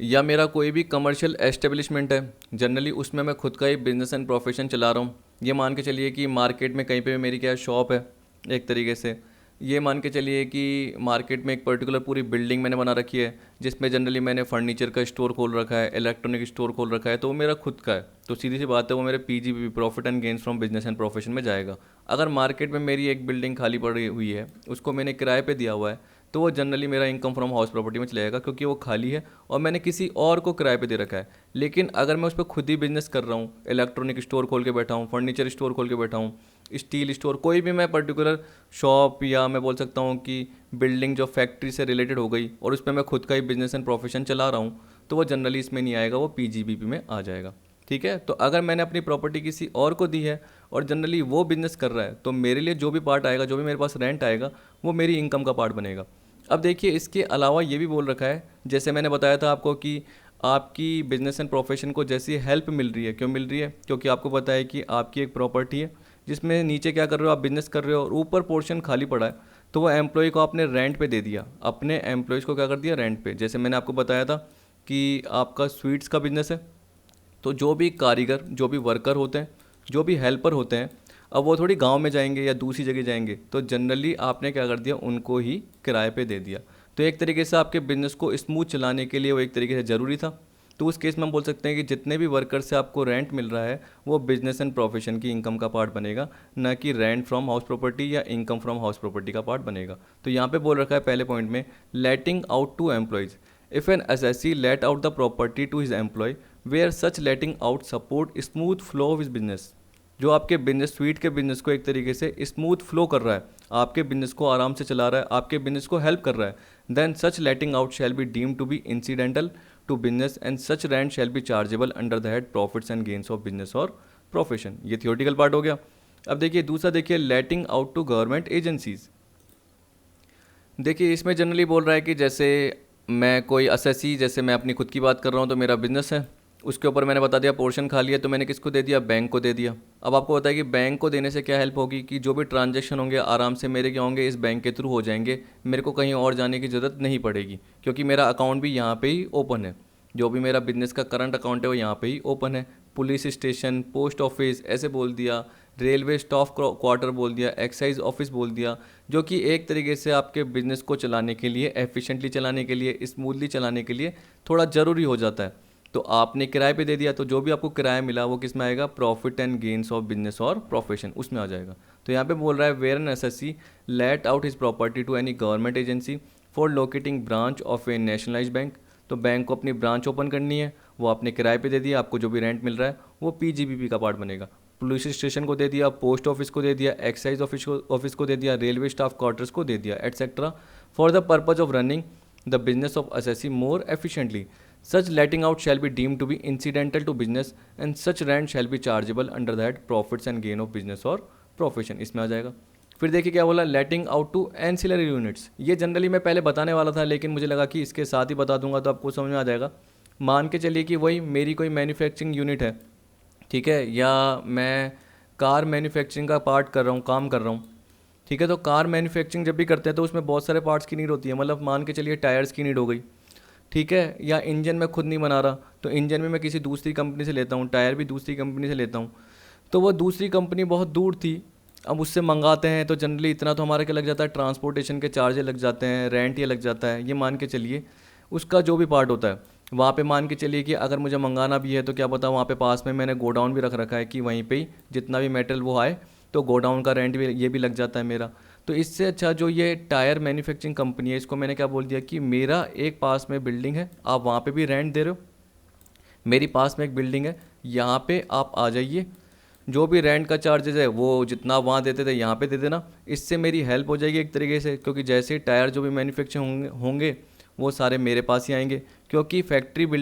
या मेरा कोई भी कमर्शियल एस्टेब्लिशमेंट है जनरली, उसमें मैं खुद का ही बिजनेस एंड प्रोफेशन चला रहा हूँ। ये मान के चलिए कि मार्केट में कहीं पे मेरी क्या शॉप है एक तरीके से, ये मान के चलिए कि मार्केट में एक पर्टिकुलर पूरी बिल्डिंग मैंने बना रखी है जिसमें जनरली मैंने फर्नीचर का स्टोर खोल रखा है, इलेक्ट्रॉनिक स्टोर खोल रखा है, तो वो मेरा खुद का है। तो सीधी सी बात है वो मेरे PGB profit and gains from business and profession में जाएगा। अगर मार्केट में मेरी एक बिल्डिंग खाली पड़ी हुई है, उसको मैंने किराए पे दिया हुआ है, तो वो जनरली मेरा इनकम फ्रॉम हाउस प्रॉपर्टी में चला जाएगा, क्योंकि वो खाली है और मैंने किसी और को किराए पे दे रखा है। लेकिन अगर मैं उस पर खुद ही बिजनेस कर रहा हूँ, इलेक्ट्रॉनिक स्टोर खोल के बैठा हूँ, फर्नीचर स्टोर खोल के बैठा हूँ, स्टील स्टोर, कोई भी मैं पर्टिकुलर शॉप, या मैं बोल सकता हूँ कि बिल्डिंग जो फैक्ट्री से रिलेटेड हो गई, और उस पर मैं खुद का ही बिजनेस एंड प्रोफेशन चला रहा हूँ, तो वो जनरली इसमें नहीं आएगा, वो पीजीबीपी में आ जाएगा। ठीक है, तो अगर मैंने अपनी प्रॉपर्टी किसी और को दी है और जनरली वो बिजनेस कर रहा है, तो मेरे लिए जो भी पार्ट आएगा, जो भी मेरे पास रेंट आएगा, वो मेरी इनकम का पार्ट बनेगा। अब देखिए, इसके अलावा ये भी बोल रखा है, जैसे मैंने बताया था आपको कि आपकी बिजनेस एंड प्रोफेशन को जैसी हेल्प मिल रही है, क्यों मिल रही है, क्योंकि आपको पता है कि आपकी एक प्रॉपर्टी है जिसमें नीचे क्या कर रहे हो, आप बिजनेस कर रहे हो, और ऊपर पोर्शन खाली पड़ा है, तो वो एम्प्लॉय को आपने रेंट पे दे दिया, अपने एम्प्लॉयज़ को क्या कर दिया, रेंट पे। जैसे मैंने आपको बताया था कि आपका स्वीट्स का बिजनेस है, तो जो भी कारीगर, जो भी वर्कर होते हैं, जो भी हेल्पर होते हैं, अब वो थोड़ी गांव में जाएंगे या दूसरी जगह जाएंगे, तो जनरली आपने क्या कर दिया, उनको ही किराए पे दे दिया। तो एक तरीके से आपके बिजनेस को स्मूथ चलाने के लिए वो एक तरीके से ज़रूरी था। तो उस केस में हम बोल सकते हैं कि जितने भी वर्कर से आपको रेंट मिल रहा है, वो बिजनेस एंड प्रोफेशन की इनकम का पार्ट बनेगा, ना कि रेंट फ्रॉम हाउस प्रॉपर्टी या इनकम फ्रॉम हाउस प्रॉपर्टी का पार्ट बनेगा। तो यहाँ पे बोल रखा है पहले पॉइंट में, letting out to employees, if an assessee let out the property to his employee where such letting out support smooth flow of his business. जो आपके बिजनेस, स्वीट के बिजनेस को एक तरीके से स्मूथ फ्लो कर रहा है, आपके बिजनेस को आराम से चला रहा है, आपके बिजनेस को हेल्प कर रहा है, then such letting out shall be deemed to be incidental to business and such rent shall be chargeable under the head profits and gains of business और प्रोफेशन। ये थियोरटिकल पार्ट हो गया। अब देखिए दूसरा, देखिए letting out to government agencies. देखिए इसमें जनरली बोल रहा है कि जैसे मैं कोई एसएससी, जैसे मैं अपनी खुद की बात कर रहा हूँ, तो मेरा बिजनेस है, उसके ऊपर मैंने बता दिया पोर्शन खाली है, तो मैंने किसको दे दिया, बैंक को दे दिया। अब आपको पता है कि बैंक को देने से क्या हेल्प होगी, कि जो भी ट्रांजैक्शन होंगे आराम से मेरे क्या होंगे, इस बैंक के थ्रू हो जाएंगे, मेरे को कहीं और जाने की ज़रूरत नहीं पड़ेगी, क्योंकि मेरा अकाउंट भी यहाँ पे ही ओपन है, जो भी मेरा बिजनेस का करंट अकाउंट है वो यहाँ पे ही ओपन है। पुलिस स्टेशन, पोस्ट ऑफिस ऐसे बोल दिया, रेलवे स्टाफ क्वार्टर बोल दिया, एक्साइज ऑफिस बोल दिया, जो कि एक तरीके से आपके बिजनेस को चलाने के लिए, एफिशिएंटली चलाने के लिए, स्मूथली चलाने के लिए थोड़ा ज़रूरी हो जाता है। तो आपने किराए पे दे दिया, तो जो भी आपको किराया मिला वो किस में आएगा, profit and gains of business और प्रोफेशन, उसमें आ जाएगा। तो यहाँ पे बोल रहा है where an assessee let out his property to any government agency for locating branch of a nationalized bank. तो बैंक को अपनी ब्रांच ओपन करनी है, वो आपने किराए पे दे दिया, आपको जो भी रेंट मिल रहा है वो पीजीबीपी का पार्ट बनेगा। पुलिस स्टेशन को दे दिया, पोस्ट ऑफिस को दे दिया, एक्साइज ऑफिस को दे दिया, रेलवे स्टाफ क्वार्टर्स को दे दिया, etcetera, for the purpose of running the business of SSC more efficiently. Such letting out shall be deemed to be incidental to business and such rent shall be chargeable under that profits and gain of business or profession, इसमें आ जाएगा। फिर देखिए क्या बोला, letting out to ancillary units. ये generally मैं पहले बताने वाला था, लेकिन मुझे लगा कि इसके साथ ही बता दूंगा तो आपको समझ में आ जाएगा। मान के चलिए कि वही मेरी कोई मैन्युफैक्चरिंग यूनिट है, ठीक है, या मैं कार मैन्युफैक्चरिंग का पार्ट कर रहा हूँ, काम कर रहा हूँ, ठीक है। तो कार मैन्युफैक्चरिंग जब भी करते हैं तो उसमें बहुत सारे पार्ट्स की नीड होती है, मतलब मान के चलिए टायर्स की नीड हो गई, ठीक है, या इंजन मैं खुद नहीं बना रहा, तो इंजन में मैं किसी दूसरी कंपनी से लेता हूँ, टायर भी दूसरी कंपनी से लेता हूँ, तो वो दूसरी कंपनी बहुत दूर थी, अब उससे मंगाते हैं, तो जनरली इतना तो हमारा क्या लग जाता है, ट्रांसपोर्टेशन के चार्जेस लग जाते हैं, रेंट ये लग जाता है, ये मान के चलिए उसका जो भी पार्ट होता है। वहाँ पे मान के चलिए कि अगर मुझे मंगाना भी है, तो क्या पता वहाँ पे पास में मैंने गोडाउन भी रख रखा है कि वहीं पे ही जितना भी मेटेरियल वो आए, तो गोडाउन का रेंट भी ये भी लग जाता है मेरा। तो इससे अच्छा जो ये टायर मैन्युफैक्चरिंग कंपनी है, इसको मैंने क्या बोल दिया कि मेरा एक पास में बिल्डिंग है, आप वहाँ पे भी रेंट दे रहे हो, मेरी पास में एक बिल्डिंग है, यहाँ पे आप आ जाइए, जो भी रेंट का चार्जेस है वो जितना वहाँ देते थे यहाँ पे दे देना। इससे मेरी हेल्प हो जाएगी एक तरीके से, क्योंकि जैसे टायर जो भी मैन्युफैक्चर होंगे वो सारे मेरे पास ही आएंगे, क्योंकि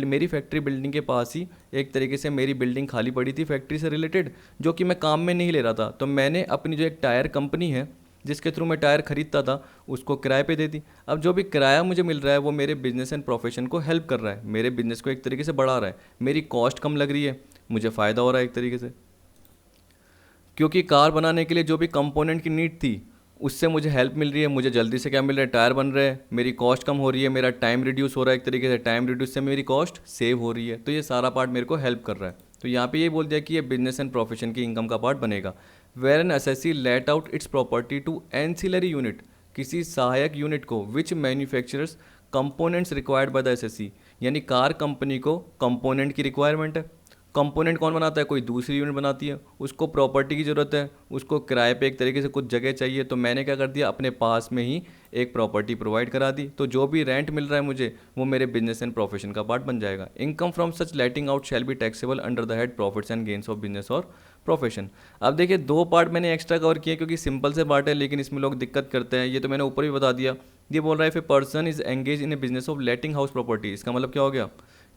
मेरी फैक्ट्री बिल्डिंग के पास ही एक तरीके से मेरी बिल्डिंग खाली पड़ी थी फैक्ट्री से रिलेटेड, जो कि मैं काम में नहीं ले रहा था। तो मैंने अपनी जो एक टायर कंपनी है जिसके थ्रू मैं टायर खरीदता था उसको किराए पे दे दी। अब जो भी किराया मुझे मिल रहा है वो मेरे बिजनेस एंड प्रोफेशन को हेल्प कर रहा है, मेरे बिजनेस को एक तरीके से बढ़ा रहा है, मेरी कॉस्ट कम लग रही है, मुझे फ़ायदा हो रहा है एक तरीके से। क्योंकि कार बनाने के लिए जो भी कंपोनेंट की नीड थी उससे मुझे हेल्प मिल रही है, मुझे जल्दी से क्या मिल रहा है, टायर बन रहे हैं, मेरी कॉस्ट कम हो रही है, मेरा टाइम रिड्यूस हो रहा है एक तरीके से, टाइम रिड्यूस से मेरी कॉस्ट सेव हो रही है। तो ये सारा पार्ट मेरे को हेल्प कर रहा है। तो यहाँ पे ये बोल दिया कि ये बिजनेस एंड प्रोफेशन की इनकम का पार्ट बनेगा। Where an assessee let out its property to ancillary unit, किसी सहायक यूनिट को, which manufacturers components required by the assessee, यानी कार कंपनी को कंपोनेंट की रिक्वायरमेंट है। कंपोनेंट कौन बनाता है, कोई दूसरी यूनिट बनाती है, उसको प्रॉपर्टी की ज़रूरत है, उसको किराए पे एक तरीके से कुछ जगह चाहिए, तो मैंने क्या कर दिया, अपने पास में ही एक प्रॉपर्टी प्रोवाइड करा दी। तो जो भी रेंट मिल रहा है मुझे वो मेरे बिजनेस एंड प्रोफेशन का पार्ट बन जाएगा। Income from such letting out shall be taxable under the head profits and gains of business और प्रोफेशन। अब देखिए दो पार्ट मैंने एक्स्ट्रा कवर किए क्योंकि सिंपल से पार्ट है, लेकिन इसमें लोग दिक्कत करते हैं। ये तो मैंने ऊपर भी बता दिया। ये बोल रहा है if A person is engage in A business of letting house property, इसका मतलब क्या हो गया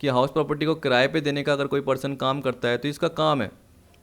कि हाउस प्रॉपर्टी को किराए पे देने का अगर कोई पर्सन काम करता है तो इसका काम है,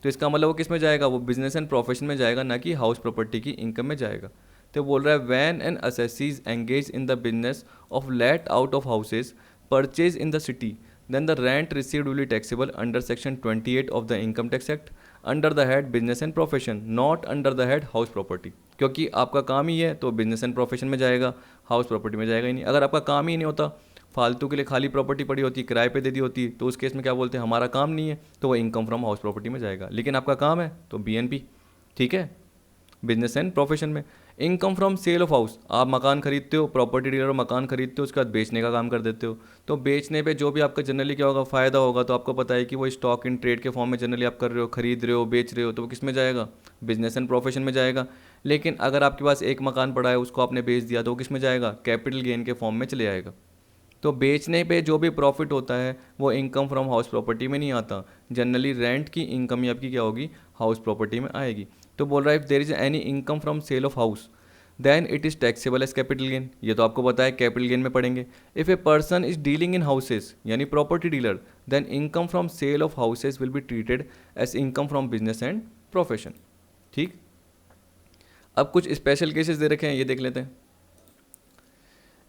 तो इसका मतलब वो किस में जाएगा, वो बिजनेस एंड प्रोफेशन में जाएगा, ना कि हाउस प्रॉपर्टी की इनकम में जाएगा। तो बोल रहा है when an assessees engage in the business of let out of houses purchase in the city, then the rent received will be taxable under section 28 of the income tax act under the head business and profession, not under the head house property। क्योंकि आपका काम ही है तो business and profession में जाएगा, house property में जाएगा ही नहीं। अगर आपका काम ही नहीं होता, फालतू के लिए खाली प्रॉपर्टी पड़ी होती, किराए पे दे दी होती, तो उस केस में क्या बोलते हैं, हमारा काम नहीं है, तो वो इनकम फ्रॉम हाउस प्रॉपर्टी में जाएगा। लेकिन आपका काम है तो बीएनपी, ठीक है, बिजनेस एंड प्रोफेशन में। Income from sale of house, आप मकान खरीदते हो, प्रॉपर्टी डीलर मकान खरीदते हो, उसके बाद बेचने का काम कर देते हो। तो बेचने पे जो भी आपका जनरली क्या होगा, फ़ायदा होगा, तो आपको पता है कि वो स्टॉक इन ट्रेड के फॉर्म में जनरली आप कर रहे हो, खरीद रहे हो, बेच रहे हो, तो वो किस में जाएगा, बिजनेस एंड प्रोफेशन में जाएगा। लेकिन अगर आपके पास एक मकान पड़ा है, उसको आपने बेच दिया, तो वो किस में जाएगा, कैपिटल गेन के फॉर्म में चले जाएगा। तो बेचने पे जो भी प्रॉफिट होता है वो इनकम फ्रॉम हाउस प्रॉपर्टी में नहीं आता, जनरली रेंट की इनकम ही आपकी क्या होगी, हाउस प्रॉपर्टी में आएगी। तो बोल रहा है if there is any income from sale of house then it is taxable as capital gain, ये तो आपको पता है कैपिटल गेन में पढ़ेंगे। If a person is dealing in houses यानी property dealer, then income from sale of houses will be treated as income from business and profession. ठीक, अब कुछ स्पेशल केसेस दे रखे हैं, ये देख लेते हैं।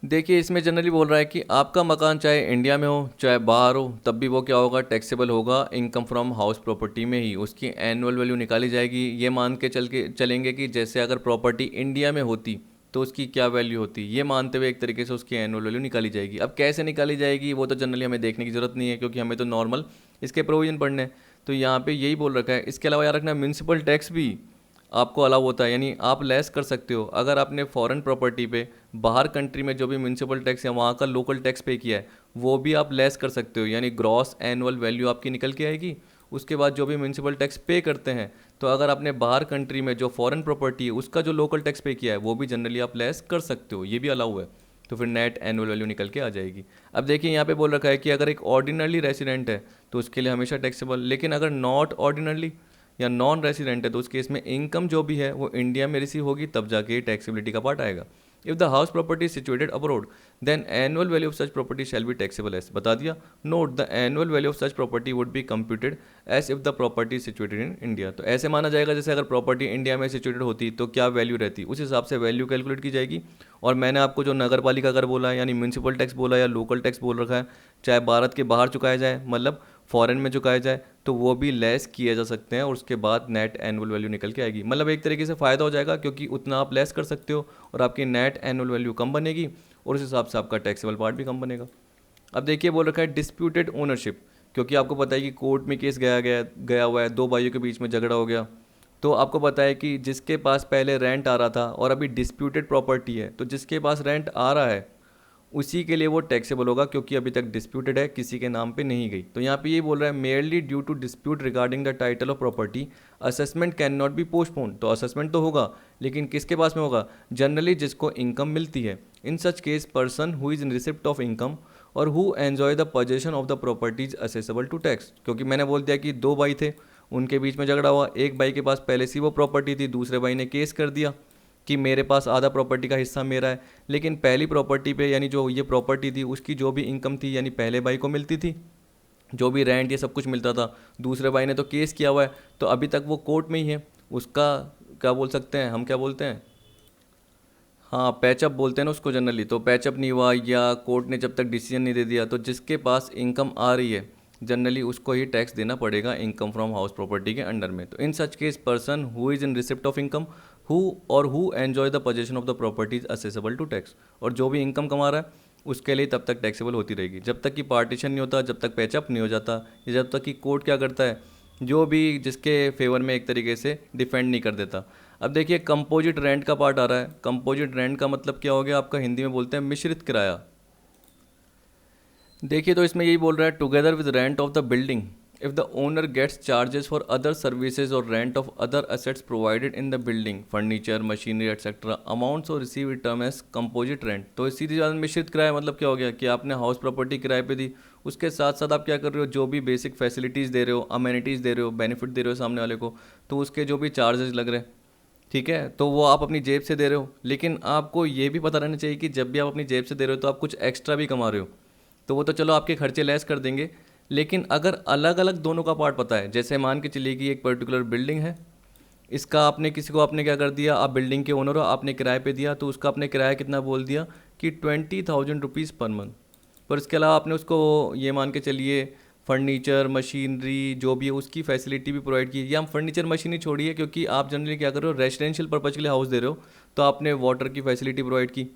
देखिए इसमें जनरली बोल रहा है कि आपका मकान चाहे इंडिया में हो चाहे बाहर हो, तब भी वो क्या होगा, टैक्सेबल होगा इनकम फ्रॉम हाउस प्रॉपर्टी में ही। उसकी एनुअल वैल्यू निकाली जाएगी। ये मान के चलेंगे कि जैसे अगर प्रॉपर्टी इंडिया में होती तो उसकी क्या वैल्यू होती, ये मानते हुए एक तरीके से उसकी एनुअल वैल्यू निकाली जाएगी। अब कैसे निकाली जाएगी वो तो जनरली हमें देखने की ज़रूरत नहीं है, क्योंकि हमें तो नॉर्मल इसके प्रोविजन पढ़ने हैं। तो यहाँ पे यही बोल रखा है। इसके अलावा याद रखना म्यूनसिपल टैक्स भी आपको अलाउ होता है, यानी आप लेस कर सकते हो। अगर आपने फॉरेन प्रॉपर्टी पे बाहर कंट्री में जो भी म्यूनसिपल टैक्स है वहाँ का लोकल टैक्स पे किया है वो भी आप लेस कर सकते हो, यानी ग्रॉस एनुअल वैल्यू आपकी निकल के आएगी। उसके बाद जो भी म्यूनसिपल टैक्स पे करते हैं, तो अगर आपने बाहर कंट्री में जो फॉरेन प्रॉपर्टी है उसका जो लोकल टैक्स पे किया है वो भी जनरली आप लेस कर सकते हो, ये भी अलाउ है। तो फिर नेट एनुअल वैल्यू निकल के आ जाएगी। अब देखिए यहाँ पे बोल रखा है कि अगर एक ऑर्डिनरली रेसिडेंट है तो उसके लिए हमेशा टैक्सेबल, लेकिन अगर नॉट ऑर्डिनरली या नॉन रेसिडेंट है तो उस केस में इनकम जो भी है वो इंडिया में रिसीव होगी, तब जाके टैक्सेबिलिटी का पार्ट आएगा। If the house property is situated abroad then annual value of such property shall be taxable as, बता दिया। Note the annual value of such property would be computed as if the property is situated in India. तो ऐसे माना जाएगा जैसे अगर property India में situated होती तो क्या वैल्यू रहती, उस हिसाब से वैल्यू कैलकुलेट की जाएगी। और मैंने आपको जो नगर पालिका कर बोला है यानी म्यूनसिपल टैक्स बोला या लोकल टैक्स बोल रखा है, चाहे भारत के बाहर चुकाया जाए मतलब फॉरेन में चुकाया जाए, तो वो भी लेस किए जा सकते हैं और उसके बाद नेट एनुअल वैल्यू निकल के आएगी। मतलब एक तरीके से फ़ायदा हो जाएगा क्योंकि उतना आप लेस कर सकते हो और आपकी नेट एनुअल वैल्यू कम बनेगी और उस हिसाब से आपका टैक्सेबल पार्ट भी कम बनेगा। अब देखिए बोल रखा है डिस्प्यूटेड ओनरशिप, क्योंकि आपको पता है कि कोर्ट में केस गया हुआ है, दो भाइयों के बीच में झगड़ा हो गया, तो आपको पता है कि जिसके पास पहले रेंट आ रहा था और अभी डिस्प्यूटेड प्रॉपर्टी है, तो जिसके पास रेंट आ रहा है उसी के लिए वो टैक्सेबल होगा क्योंकि अभी तक डिस्प्यूटेड है, किसी के नाम पे नहीं गई। तो यहाँ पे ये बोल रहा है merely due to dispute regarding the title of property assessment can not be postpone. तो असेसमेंट तो होगा लेकिन किसके पास में होगा, जनरली जिसको इनकम मिलती है। In such case person who is in receipt of income और who enjoy the possession of the properties assessable to tax. क्योंकि मैंने बोल दिया कि दो भाई थे, उनके बीच में झगड़ा हुआ, एक भाई के पास पहले से वो प्रॉपर्टी थी, दूसरे भाई ने केस कर दिया, कि मेरे पास आधा प्रॉपर्टी का हिस्सा मेरा है, लेकिन पहली प्रॉपर्टी पे यानी जो ये प्रॉपर्टी थी उसकी जो भी इनकम थी यानी पहले भाई को मिलती थी, जो भी रेंट ये सब कुछ मिलता था। दूसरे भाई ने तो केस किया हुआ है, तो अभी तक वो कोर्ट में ही है। उसका क्या बोल सकते हैं हम, क्या बोलते हैं, हाँ पैचअप बोलते हैं ना उसको जनरली। तो पैचअप नहीं हुआ या कोर्ट ने जब तक डिसीजन नहीं दे दिया, तो जिसके पास इनकम आ रही है जनरली उसको ही टैक्स देना पड़ेगा इनकम फ्रॉम हाउस प्रॉपर्टी के अंडर में। तो in such case person who is in receipt of income who enjoy the possession of the property is assessable to tax. और जो भी इनकम कमा रहा है उसके लिए तब तक टैक्सेबल होती रहेगी, जब तक कि पार्टीशन नहीं होता, जब तक पैचअप नहीं हो जाता, या जब तक कि कोर्ट क्या करता है, जो भी जिसके फेवर में एक तरीके से डिफेंड नहीं कर देता। अब देखिए कंपोजिट रेंट का पार्ट आ रहा है। कंपोजिट रेंट का मतलब क्या हो गया आपका, हिंदी में बोलते हैं मिश्रित किराया। देखिए तो इसमें यही बोल रहा है, together with rent of the building if the owner gets charges for other services और rent of other assets provided in the building, furniture, machinery etcetera, amounts और receive term as composite rent. तो सीधी बात मिश्रित किराया मतलब क्या हो गया कि आपने हाउस प्रॉपर्टी किराए पे दी, उसके साथ साथ आप क्या कर रहे हो, जो भी बेसिक फैसिलिटीज़ दे रहे हो, अमेनिटीज़ दे रहे हो, बेनिफिट दे रहे हो सामने वाले को, तो उसके जो भी चार्जेस लग रहे हैं, ठीक है, तो वो आप अपनी जेब से दे रहे हो। लेकिन आपको ये भी पता रहना चाहिए कि जब भी आप अपनी जेब से दे रहे हो तो आप कुछ एक्स्ट्रा भी कमा रहे हो, तो वो तो चलो आपके खर्चे लेस कर देंगे। लेकिन अगर अलग अलग दोनों का पार्ट पता है, जैसे मान के चलिए कि एक पर्टिकुलर बिल्डिंग है, इसका आपने किसी को आपने क्या कर दिया, आप बिल्डिंग के ओनर हो, आपने किराए पे दिया, तो उसका आपने किराया कितना बोल दिया कि 20,000 रुपीज़ पर मंथ। पर इसके अलावा आपने उसको ये मान के चलिए फर्नीचर, मशीनरी जो भी है उसकी फैसिलिटी भी प्रोवाइड की। या हम फर्नीचर मशीनरी छोड़िए, क्योंकि आप जनरली क्या कर रहे हो, रेजिडेंशियल पर्पज़ के लिए हाउस दे रहे हो, तो आपने वाटर की फैसिलिटी प्रोवाइड की,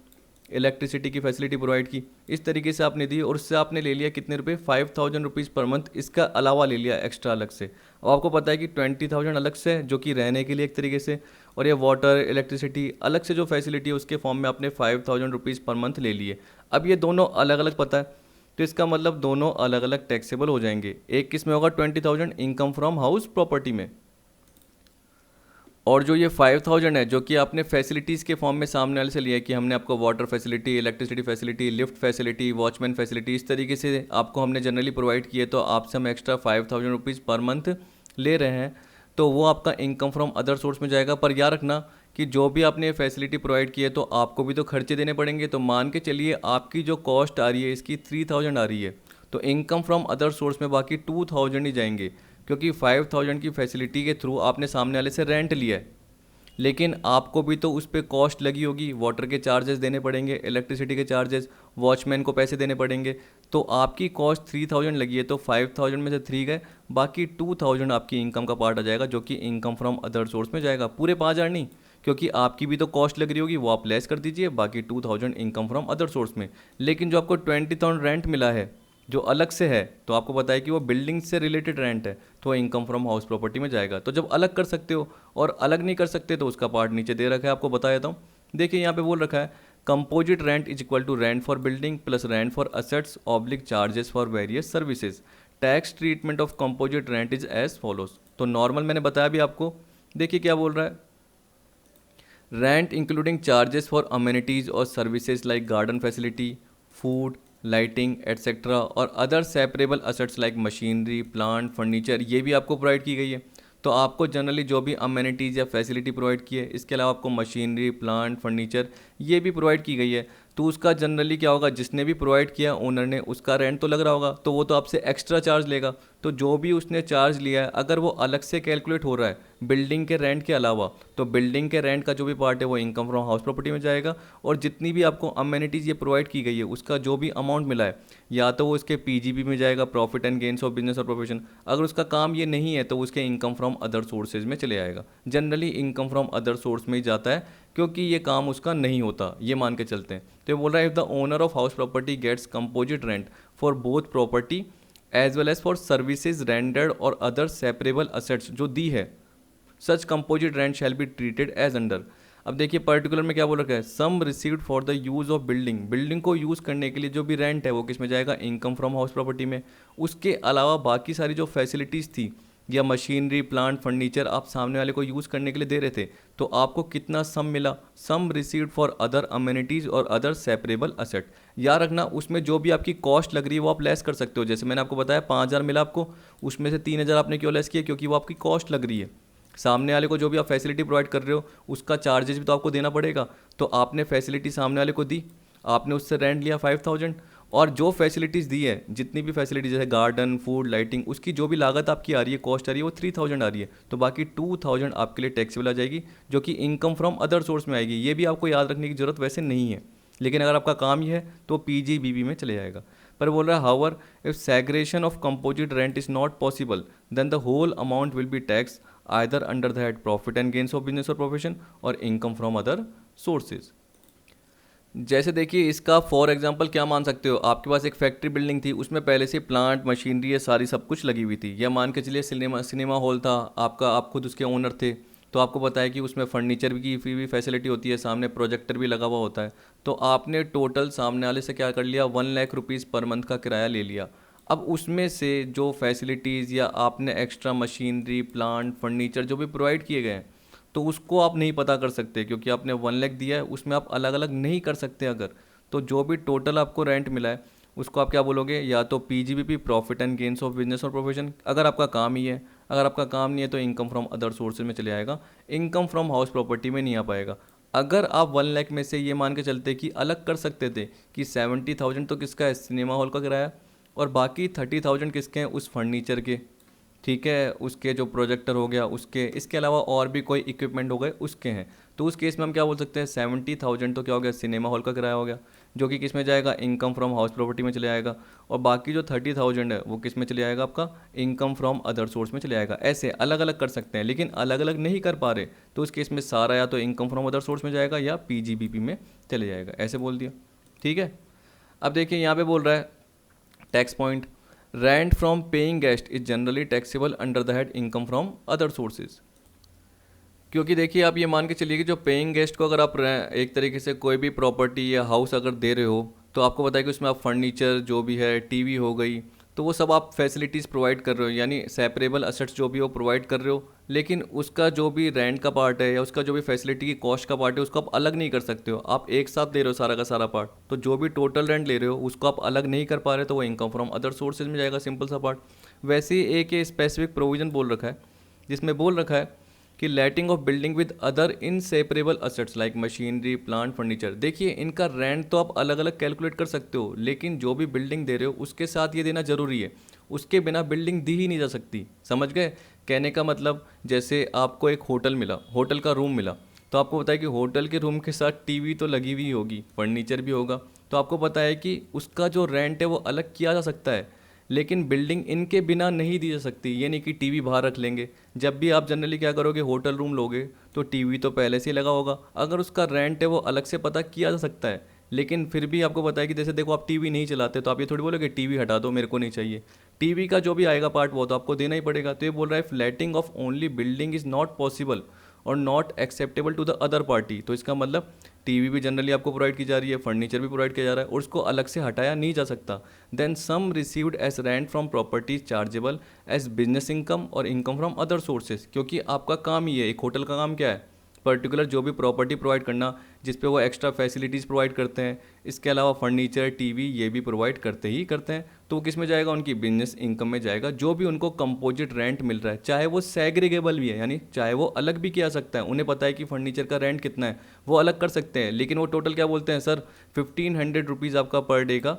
इलेक्ट्रिसिटी की फैसिलिटी प्रोवाइड की, इस तरीके से आपने दी। और उससे आपने ले लिया कितने रुपए, 5,000 रुपीज़ पर मंथ, इसका अलावा ले लिया एक्स्ट्रा अलग से। अब आपको पता है कि 20,000 अलग से है जो कि रहने के लिए एक तरीके से, और ये वाटर इलेक्ट्रिसिटी अलग से जो फैसिलिटी है उसके फॉर्म में आपने 5,000 रुपीज़ पर मंथ ले लिए। अब ये दोनों अलग अलग पता है, तो इसका मतलब दोनों अलग अलग टैक्सेबल हो जाएंगे। एक किस में होगा, 20,000 इनकम फ्रॉम हाउस प्रॉपर्टी में, और जो ये 5,000 है जो कि आपने फैसिलिटीज़ के फॉर्म में सामने वाले से लिया है कि हमने आपको water facility, electricity facility, lift facility, watchman facility, इस तरीके से आपको हमने जनरली प्रोवाइड किए, तो आपसे हम एक्स्ट्रा 5,000 रुपीज़ पर मंथ ले रहे हैं, तो वो आपका इनकम फ्रॉम अदर सोर्स में जाएगा। पर याद रखना कि जो भी आपने फैसिलिटी प्रोवाइड की है तो आपको भी तो खर्चे देने पड़ेंगे। तो मान के चलिए आपकी जो कॉस्ट आ रही है इसकी 3,000 आ रही है, तो इनकम फ्रॉम अदर सोर्स में बाकी 2,000 ही जाएंगे, क्योंकि 5,000 की फैसिलिटी के थ्रू आपने सामने वाले से रेंट लिया है, लेकिन आपको भी तो उस पर कॉस्ट लगी होगी, वाटर के चार्जेस देने पड़ेंगे, इलेक्ट्रिसिटी के चार्जेस, वॉचमैन को पैसे देने पड़ेंगे। तो आपकी कॉस्ट 3,000 लगी है, तो 5,000 में से 3 गए, बाकी 2,000 आपकी इनकम का पार्ट आ जाएगा, जो कि इनकम फ्रॉम अदर सोर्स में जाएगा। पूरे 5,000 नहीं, क्योंकि आपकी भी तो कॉस्ट लग रही होगी, वो आप लेस कर दीजिए, बाकी 2,000 इनकम फ्रॉम अदर सोर्स में। लेकिन जो आपको 20,000 रेंट मिला है जो अलग से है, तो आपको पता है कि वो बिल्डिंग से रिलेटेड रेंट है, तो इनकम फ्रॉम हाउस प्रॉपर्टी में जाएगा। तो जब अलग कर सकते हो और अलग नहीं कर सकते तो उसका पार्ट नीचे दे रखा है, आपको बता देता हूँ। देखिए यहाँ पे बोल रखा है, composite rent is equal to rent for building plus rent for assets oblique charges for various services. Tax treatment of composite rent is as follows. तो नॉर्मल मैंने बताया भी आपको, देखिए क्या बोल रहा है, rent including charges for amenities और services like garden facility, food, lighting etcetera और other separable assets like machinery, plant, furniture, ये भी आपको प्रोवाइड की गई है। तो आपको जनरली जो भी अमेनिटीज़ या फैसिलिटी प्रोवाइड की है, इसके अलावा आपको मशीनरी, प्लांट, फर्नीचर ये भी प्रोवाइड की गई है, तो उसका जनरली क्या होगा, जिसने भी प्रोवाइड किया ओनर ने, उसका रेंट तो लग रहा होगा, तो वो तो आपसे एक्स्ट्रा चार्ज लेगा। तो जो भी उसने चार्ज लिया है अगर वो अलग से कैलकुलेट हो रहा है बिल्डिंग के रेंट के अलावा, तो बिल्डिंग के रेंट का जो भी पार्ट है वो इनकम फ्रॉम हाउस प्रॉपर्टी में जाएगा। और जितनी भी आपको अमेनिटीज़ ये प्रोवाइड की गई है उसका जो भी अमाउंट मिला है, या तो वो इसके पीजीबी में जाएगा, profit and gains of business और प्रोफेशन। अगर उसका काम ये नहीं है तो उसके इनकम फ्रॉम अदर सोर्सेज में चले आएगा। Generally income from other source में ही जाता है, क्योंकि ये काम उसका नहीं होता, ये मान के चलते हैं। तो ये बोल रहा है, if the owner of house property gets composite rent for both property as well as for services rendered और अदर सेपरेबल असेट्स जो दी है, such composite rent shall be treated as under. अब देखिए पर्टिकुलर में क्या बोल रखा है, sum received for the use of building, building को यूज़ करने के लिए जो भी रेंट है वो किस में जाएगा, इनकम फ्रॉम हाउस प्रॉपर्टी में। उसके अलावा बाकी सारी जो फैसिलिटीज़ थी या मशीनरी, प्लांट, फर्नीचर आप सामने वाले को यूज़ करने के लिए दे रहे थे, तो आपको कितना सम मिला, सम रिसीव्ड फॉर अदर अमेनिटीज़ और अदर सेपरेबल असेट। याद रखना उसमें जो भी आपकी कॉस्ट लग रही है वो आप लेस कर सकते हो। जैसे मैंने आपको बताया 5,000 मिला आपको, उसमें से 3,000 आपने क्यों लेस किया, क्योंकि वो आपकी कॉस्ट लग रही है। सामने वाले को जो भी आप फैसिलिटी प्रोवाइड कर रहे हो उसका चार्जेस भी तो आपको देना पड़ेगा। तो आपने फैसिलिटी सामने वाले को दी, आपने उससे रेंट लिया 5000, और जो फैसिलिटीज़ दी है, जितनी भी फैसिलिटी जैसे गार्डन, फूड, लाइटिंग, उसकी जो भी लागत आपकी आ रही है, कॉस्ट आ रही है, वो 3000 आ रही है। तो बाकी 2000 आपके लिए टैक्सेबल आ जाएगी, जो कि इनकम फ्रॉम अदर सोर्स में आएगी। ये भी आपको याद रखने की जरूरत वैसे नहीं है, लेकिन अगर आपका काम ही है तो पीजीबीबी में चले जाएगा। पर बोल रहा है however if segregation of composite rent is not possible then the whole amount will be tax either under the head profit and gains of business और प्रोफेशन और इनकम फ्रॉम अदर सोर्सेज। जैसे देखिए इसका फॉर एग्जांपल क्या मान सकते हो, आपके पास एक फैक्ट्री बिल्डिंग थी, उसमें पहले से प्लांट मशीनरी ये सारी सब कुछ लगी हुई थी। या मान के चलिए सिनेमा हॉल था आपका, आप खुद उसके ओनर थे, तो आपको पता है कि उसमें फर्नीचर की भी फैसिलिटी होती है, सामने प्रोजेक्टर भी लगा हुआ होता है। तो आपने टोटल सामने वाले से क्या कर लिया, 1 लाख रुपीज़ पर मंथ का किराया ले लिया। अब उसमें से जो फैसिलिटीज़ या आपने एक्स्ट्रा मशीनरी, प्लांट, फर्नीचर जो भी प्रोवाइड किए गए हैं, तो उसको आप नहीं पता कर सकते, क्योंकि आपने 1 लाख दिया है, उसमें आप अलग अलग नहीं कर सकते अगर। तो जो भी टोटल आपको रेंट मिला है उसको आप क्या बोलोगे, या तो PGBP profit and gains of business और प्रोफेशन अगर आपका काम ही है। अगर आपका काम नहीं है तो इनकम फ्रॉम अदर सोर्सेज में चले आएगा, इनकम फ्रॉम हाउस प्रॉपर्टी में नहीं आ पाएगा। अगर आप 1 लाख में से ये मान के चलते कि अलग कर सकते थे कि 70,000 तो किसका है, सिनेमा हॉल का किराया, और बाकी 30,000 किसके हैं, उस फर्नीचर के, ठीक है, उसके जो प्रोजेक्टर हो गया उसके, इसके अलावा और भी कोई इक्विपमेंट हो गए उसके हैं। तो उस केस में हम क्या बोल सकते हैं, 70,000 तो क्या हो गया, सिनेमा हॉल का किराया हो गया, जो कि किस में जाएगा, इनकम फ्रॉम हाउस प्रॉपर्टी में चले आएगा। और बाकी जो 30,000 है वो किस में चले आएगा, आपका इनकम फ्रॉम अदर सोर्स में चले आएगा। ऐसे अलग अलग कर सकते हैं, लेकिन अलग अलग नहीं कर पा रहे, तो उस केस में सारा या तो इनकम फ्रॉम अदर सोर्स में जाएगा या पीजीबीपी में चले जाएगा। ऐसे बोल दिया, ठीक है। अब देखिए यहाँ पे बोल रहा है tax point, rent from paying guest is generally taxable under the head income from other sources. क्योंकि देखिए आप ये मान के चलिए कि जो पेइंग गेस्ट को अगर आप एक तरीके से कोई भी प्रॉपर्टी या हाउस अगर दे रहे हो, तो आपको पता है कि उसमें आप फर्नीचर जो भी है, टीवी हो गई, तो वो सब आप फैसिलिटीज़ प्रोवाइड कर रहे हो, यानी सेपरेबल असेट्स जो भी हो प्रोवाइड कर रहे हो। लेकिन उसका जो भी रेंट का पार्ट है या उसका जो भी फैसिलिटी की कॉस्ट का पार्ट है उसको आप अलग नहीं कर सकते हो, आप एक साथ दे रहे हो सारा का सारा पार्ट। तो जो भी टोटल रेंट ले रहे हो उसको आप अलग नहीं कर पा रहे, तो वो इनकम फ्रॉम अदर सोर्सेज में जाएगा, सिंपल सा पार्ट। वैसे ही एक स्पेसिफिक प्रोविजन बोल रखा है जिसमें बोल रखा है कि letting of building with other inseparable assets like machinery, plant, furniture. देखिए इनका रेंट तो आप अलग अलग कैलकुलेट कर सकते हो, लेकिन जो भी बिल्डिंग दे रहे हो उसके साथ ये देना जरूरी है, उसके बिना बिल्डिंग दी ही नहीं जा सकती। समझ गए कहने का मतलब, जैसे आपको एक होटल मिला, होटल का रूम मिला, तो आपको पता है कि होटल के रूम के साथ टीवी तो लगी हुई होगी, फर्नीचर भी होगा, तो आपको पता है कि उसका जो रेंट है वो अलग किया जा सकता है, लेकिन बिल्डिंग इनके बिना नहीं दी जा सकती। ये नहीं कि टीवी बाहर रख लेंगे। जब भी आप जनरली क्या करोगे, होटल रूम लोगे तो टीवी तो पहले से ही लगा होगा, अगर उसका रेंट है वो अलग से पता किया जा सकता है। लेकिन फिर भी आपको पता है कि जैसे देखो आप टीवी नहीं चलाते, तो आप ये थोड़ी बोलोगे टीवी हटा दो मेरे को नहीं चाहिए, टीवी का जो भी आएगा पार्ट वो तो आपको देना ही पड़ेगा। तो ये बोल रहा है flatting of only building is not possible और not acceptable to the other party. तो इसका मतलब टीवी भी जनरली आपको प्रोवाइड की जा रही है, फर्नीचर भी प्रोवाइड किया जा रहा है और उसको अलग से हटाया नहीं जा सकता। Then sum received as rent from property chargeable as business income और इनकम फ्रॉम अदर सोर्सेज। क्योंकि आपका काम ही है, एक होटल का काम क्या है, पर्टिकुलर जो भी प्रॉपर्टी प्रोवाइड करना जिस पे वो एक्स्ट्रा फैसिलिटीज़ प्रोवाइड करते हैं, इसके अलावा फर्नीचर, टीवी ये भी प्रोवाइड करते ही करते हैं। तो वो किस में जाएगा, उनकी बिजनेस इनकम में जाएगा, जो भी उनको कंपोजिट रेंट मिल रहा है, चाहे वो सेग्रीगेबल भी है, यानी चाहे वो अलग भी किया सकता है, उन्हें पता है कि फर्नीचर का रेंट कितना है, वो अलग कर सकते हैं। लेकिन वो टोटल क्या बोलते हैं, सर 1500 रुपीज़ आपका पर डे का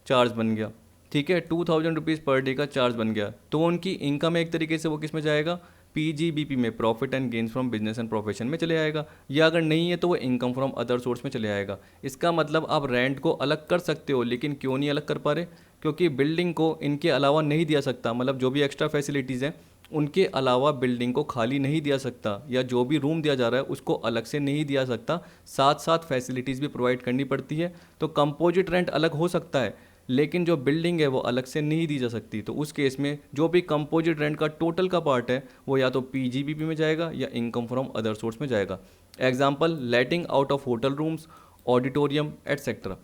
चार्ज बन गया, ठीक है, 2000 रुपीज़ पर डे का चार्ज बन गया, तो उनकी इनकम है एक तरीके से वो किस में जाएगा, पीजीबीपी में, profit and gains from business and profession में चले आएगा। या अगर नहीं है तो वो इनकम फ्रॉम अदर सोर्स में चले आएगा। इसका मतलब आप रेंट को अलग कर सकते हो, लेकिन क्यों नहीं अलग कर पा रहे, क्योंकि बिल्डिंग को इनके अलावा नहीं दिया सकता, मतलब जो भी एक्स्ट्रा फैसिलिटीज़ हैं उनके अलावा बिल्डिंग को खाली नहीं दिया सकता, या जो भी रूम दिया जा रहा है उसको अलग से नहीं दिया सकता, साथ साथ फैसिलिटीज़ भी प्रोवाइड करनी पड़ती है। तो कंपोजिट रेंट अलग हो सकता है, लेकिन जो बिल्डिंग है वो अलग से नहीं दी जा सकती। तो उस केस में जो भी कंपोजिट रेंट का टोटल का पार्ट है वो या तो पीजीबीपी में जाएगा या इनकम फ्रॉम अदर सोर्स में जाएगा। Example, letting out of hotel rooms, auditorium etcetera.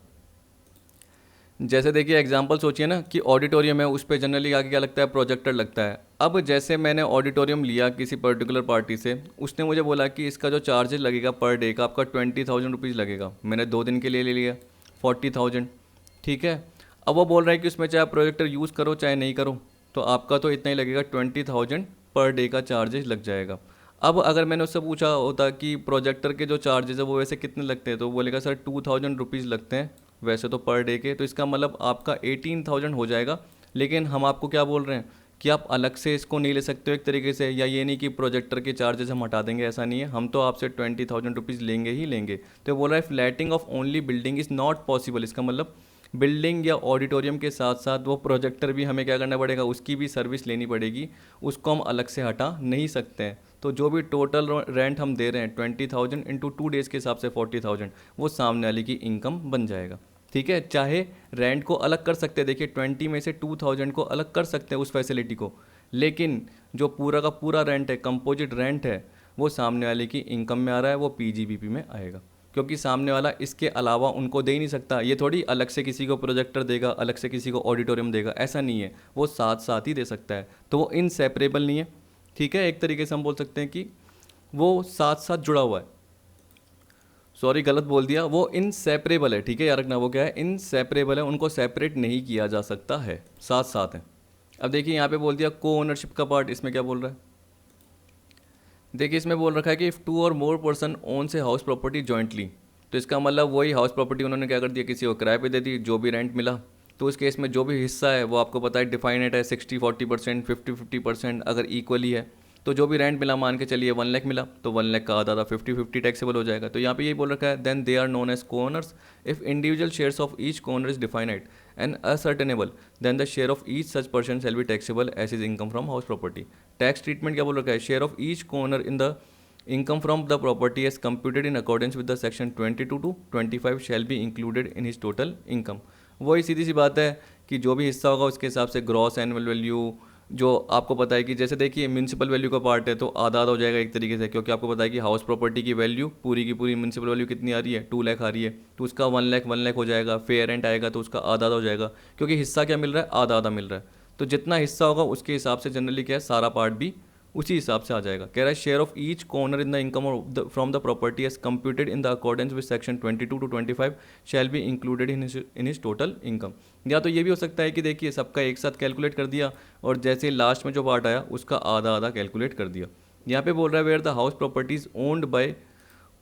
जैसे देखिए एग्जांपल सोचिए ना कि ऑडिटोरियम है, उस पर जनरली आगे क्या लगता है, प्रोजेक्टर लगता है। अब जैसे मैंने ऑडिटोरियम लिया किसी पर्टिकुलर पार्टी से, उसने मुझे बोला कि इसका जो चार्जेस लगेगा पर डे का आपका 20,000 रुपीज़ लगेगा। मैंने 2 दिन के लिए ले लिया 40,000, ठीक है। अब वो बोल रहा है कि उसमें चाहे प्रोजेक्टर यूज़ करो चाहे नहीं करो, तो आपका तो इतना ही लगेगा, 20,000 पर डे का चार्जेस लग जाएगा। अब अगर मैंने उससे पूछा होता कि प्रोजेक्टर के जो चार्जेस है वो वैसे कितने लगते हैं, तो वो बोलेगा सर 2000 रुपीज़ लगते हैं वैसे तो पर डे के, तो इसका मतलब आपका 18,000 हो जाएगा। लेकिन हम आपको क्या बोल रहे हैं कि आप अलग से इसको नहीं ले सकते हो एक तरीके से, या ये नहीं कि प्रोजेक्टर के चार्जेस हम हटा देंगे, ऐसा नहीं है, हम तो आपसे 20,000 रुपीज़ लेंगे ही लेंगे। तो बोल रहा है flatting of only building is not possible, इसका मतलब बिल्डिंग या ऑडिटोरियम के साथ साथ वो प्रोजेक्टर भी हमें क्या करना पड़ेगा, उसकी भी सर्विस लेनी पड़ेगी, उसको हम अलग से हटा नहीं सकते हैं। तो जो भी टोटल रेंट हम दे रहे हैं 20,000 इंटू 2 डेज़ के हिसाब से 40,000, वो सामने वाले की इनकम बन जाएगा। ठीक है, चाहे रेंट को अलग कर सकते हैं, देखिए 20 में से 2,000 को अलग कर सकते हैं उस फैसिलिटी को, लेकिन जो पूरा का पूरा रेंट है, कंपोजिट रेंट है, वो सामने वाले की इनकम में आ रहा है, वो पीजीबीपी में आएगा, क्योंकि सामने वाला इसके अलावा उनको दे ही नहीं सकता। ये थोड़ी अलग से किसी को प्रोजेक्टर देगा, अलग से किसी को ऑडिटोरियम देगा, ऐसा नहीं है, वो साथ साथ ही दे सकता है, तो वो इनसेपरेबल नहीं है। ठीक है, एक तरीके से हम बोल सकते हैं कि वो साथ साथ जुड़ा हुआ है, सॉरी गलत बोल दिया, वो इनसेपरेबल है। ठीक है यार रखना, वो क्या है, इनसेपरेबल है, उनको सेपरेट नहीं किया जा सकता है, साथ साथ है। अब देखिए यहाँ पे बोल दिया को ओनरशिप का पार्ट, इसमें क्या बोल रहा है, देखिए इसमें बोल रखा है कि if 2 or more person owns a house property jointly, तो इसका मतलब वही हाउस प्रॉपर्टी उन्होंने क्या कर दिया, किसी को किराए पे दे दी, जो भी रेंट मिला। तो उस केस में जो भी हिस्सा है वो आपको पता है डिफाइनेट है, 60-40%, 50-50% अगर इक्वली है, तो जो भी रेंट मिला, मान के चलिए 1 लाख मिला, तो 1 लाख का आधा 50-50 टैक्सेबल हो जाएगा। तो यहाँ पे यही बोल रखा है, then they are known as co owners if individual shares of each co owner is definite and ascertainable, then the share of each such person shall be taxable as is income from house property. Tax treatment क्या बोल रखा है, share of each co owner in the income from the property as computed in accordance with the section 22 to 25 shall be included in his total income। वही सीधी सी बात है कि जो भी हिस्सा होगा उसके हिसाब से ग्रॉस एनुअल वैल्यू, जो आपको पता है कि जैसे देखिए म्यूनसिपल वैल्यू का पार्ट है तो आधा आधा हो जाएगा एक तरीके से, क्योंकि आपको पता है कि हाउस प्रॉपर्टी की वैल्यू पूरी की पूरी म्यूनसिपल वैल्यू कितनी आ रही है, 2 लाख आ रही है, तो उसका 1 लाख हो जाएगा, फेयर रेंट आएगा तो उसका आधा आधा हो जाएगा, क्योंकि हिस्सा क्या मिल रहा है, आधा आधा मिल रहा है। तो जितना हिस्सा होगा उसके हिसाब से जनरली क्या है, सारा पार्ट भी उसी हिसाब से आ जाएगा। कह रहा है share of each co-owner in the income from the property as computed in the accordance with section 22 to 25 shall be included in his total income. या तो ये भी हो सकता है कि देखिए सबका एक साथ कैलकुलेट कर दिया और जैसे लास्ट में जो पार्ट आया उसका आधा आधा कैलकुलेट कर दिया। यहाँ पे बोल रहा है where the house properties owned by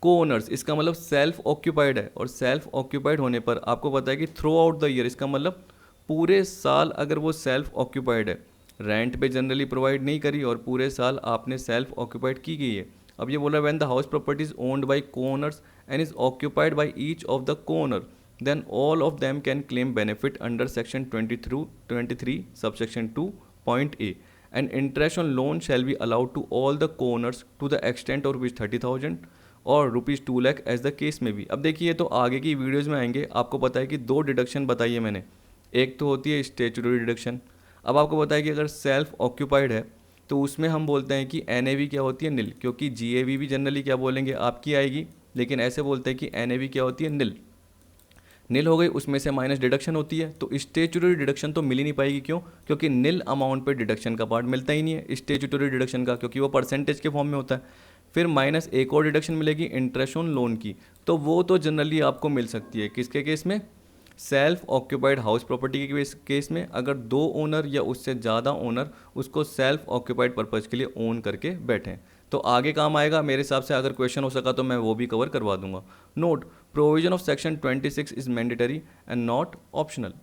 को ओनर्स, इसका मतलब सेल्फ ऑक्यूपाइड है, और सेल्फ ऑक्यूपाइड होने पर आपको पता है कि थ्रू आउट द ईयर, इसका मतलब पूरे साल अगर वो सेल्फ ऑक्यूपाइड है, रेंट पे जनरली प्रोवाइड नहीं करी और पूरे साल आपने सेल्फ ऑक्यूपाइड की गई है। अब ये बोला when the house property is owned by को owners and is occupied by each of the co owner, then all of them can claim benefit under section 23 subsection 2.a and interest on loan shall be allowed to all the co owners to the extent और ₹30,000 और ₹2 lakh as the case में भी। अब देखिए तो आगे की videos में आएंगे, आपको पता है कि 2 डिडक्शन बताई है मैंने, एक तो होती है स्टेचुटरी डिडक्शन। अब आपको पता है कि अगर सेल्फ ऑक्यूपाइड है तो उसमें हम बोलते हैं कि एनएवी क्या होती है, निल, क्योंकि जीएवी भी जनरली क्या बोलेंगे आपकी आएगी, लेकिन ऐसे बोलते हैं कि एनएवी क्या होती है, निल। निल हो गई, उसमें से माइनस डिडक्शन होती है, तो स्टेचुटरी डिडक्शन तो मिल ही नहीं पाएगी। क्यों? क्योंकि निल अमाउंट पे डिडक्शन का पार्ट मिलता ही नहीं है स्टेचुटरी डिडक्शन का, क्योंकि वो परसेंटेज के फॉर्म में होता है। फिर माइनस एक और डिडक्शन मिलेगी इंटरेस्ट ऑन लोन की, तो वो तो जनरली आपको मिल सकती है किसके केस में, सेल्फ ऑक्यूपाइड हाउस प्रॉपर्टी के केस में, अगर 2 ओनर या उससे ज़्यादा ओनर उसको सेल्फ ऑक्यूपाइड पर्पज़ के लिए ओन करके बैठें, तो आगे काम आएगा मेरे हिसाब से। अगर क्वेश्चन हो सका तो मैं वो भी कवर करवा दूंगा। Note, provision of section 26 is mandatory and not optional,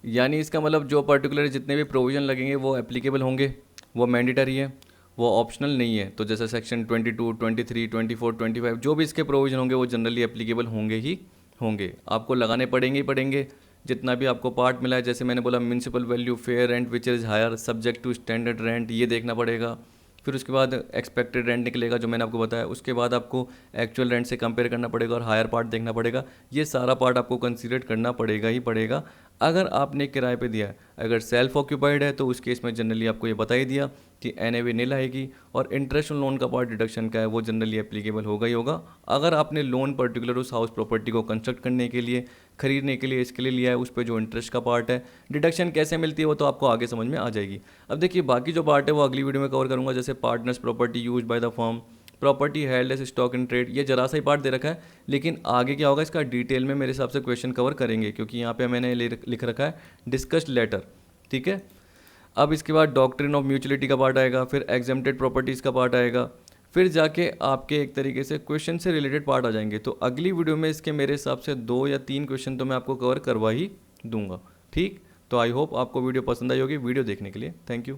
यानी इसका मतलब जो पर्टिकुलर जितने भी प्रोविजन लगेंगे वो एप्लीकेबल होंगे, वो मैंडेटरी है, वो ऑप्शनल नहीं है। तो जैसे सेक्शन 22, 23, 24, 25 जो भी इसके प्रोविजन होंगे वो जनरली एप्लीकेबल होंगे ही होंगे, आपको लगाने पड़ेंगे ही पड़ेंगे। जितना भी आपको पार्ट मिला है, जैसे मैंने बोला municipal value, fair rent which is higher subject to standard rent, ये देखना पड़ेगा। फिर उसके बाद एक्सपेक्टेड रेंट निकलेगा जो मैंने आपको बताया, उसके बाद आपको एक्चुअल रेंट से कंपेयर करना पड़ेगा और हायर पार्ट देखना पड़ेगा। ये सारा पार्ट आपको कंसीडर करना पड़ेगा ही पड़ेगा अगर आपने किराए पे दिया है। अगर सेल्फ ऑक्यूपाइड है तो उस केस में जनरली आपको ये बता ही दिया कि एनएवी नील आएगी, और इंटरेस्ट ऑन लोन का पार्ट डिडक्शन का है वो जनरली एप्लीकेबल होगा ही होगा। अगर आपने लोन पर्टिकुलर उस हाउस प्रॉपर्टी को कंस्ट्रक्ट करने के लिए, खरीदने के लिए, इसके लिए लिया है, उस पर जो इंटरेस्ट का पार्ट है, डिडक्शन कैसे मिलती है वो तो आपको आगे समझ में आ जाएगी। अब देखिए बाकी जो पार्ट है वो अगली वीडियो में कवर करूँगा, जैसे partners property use by the firm, property held as stock in trade, ये जरा सा ही पार्ट दे रखा है, लेकिन आगे क्या होगा इसका डिटेल में मेरे हिसाब से क्वेश्चन कवर करेंगे, क्योंकि यहाँ पे मैंने लिख रखा है डिस्कस्ड लेटर। ठीक है, अब इसके बाद डॉक्ट्रिन ऑफ म्यूचुअलिटी का पार्ट आएगा, फिर एग्जेम्प्टेड प्रॉपर्टीज़ का पार्ट आएगा, फिर जाके आपके एक तरीके से क्वेश्चन से रिलेटेड पार्ट आ जाएंगे। तो अगली वीडियो में इसके मेरे हिसाब से 2 या 3 क्वेश्चन तो मैं आपको कवर करवा ही दूंगा। ठीक, तो आई होप आपको वीडियो पसंद आई होगी। वीडियो देखने के लिए थैंक यू।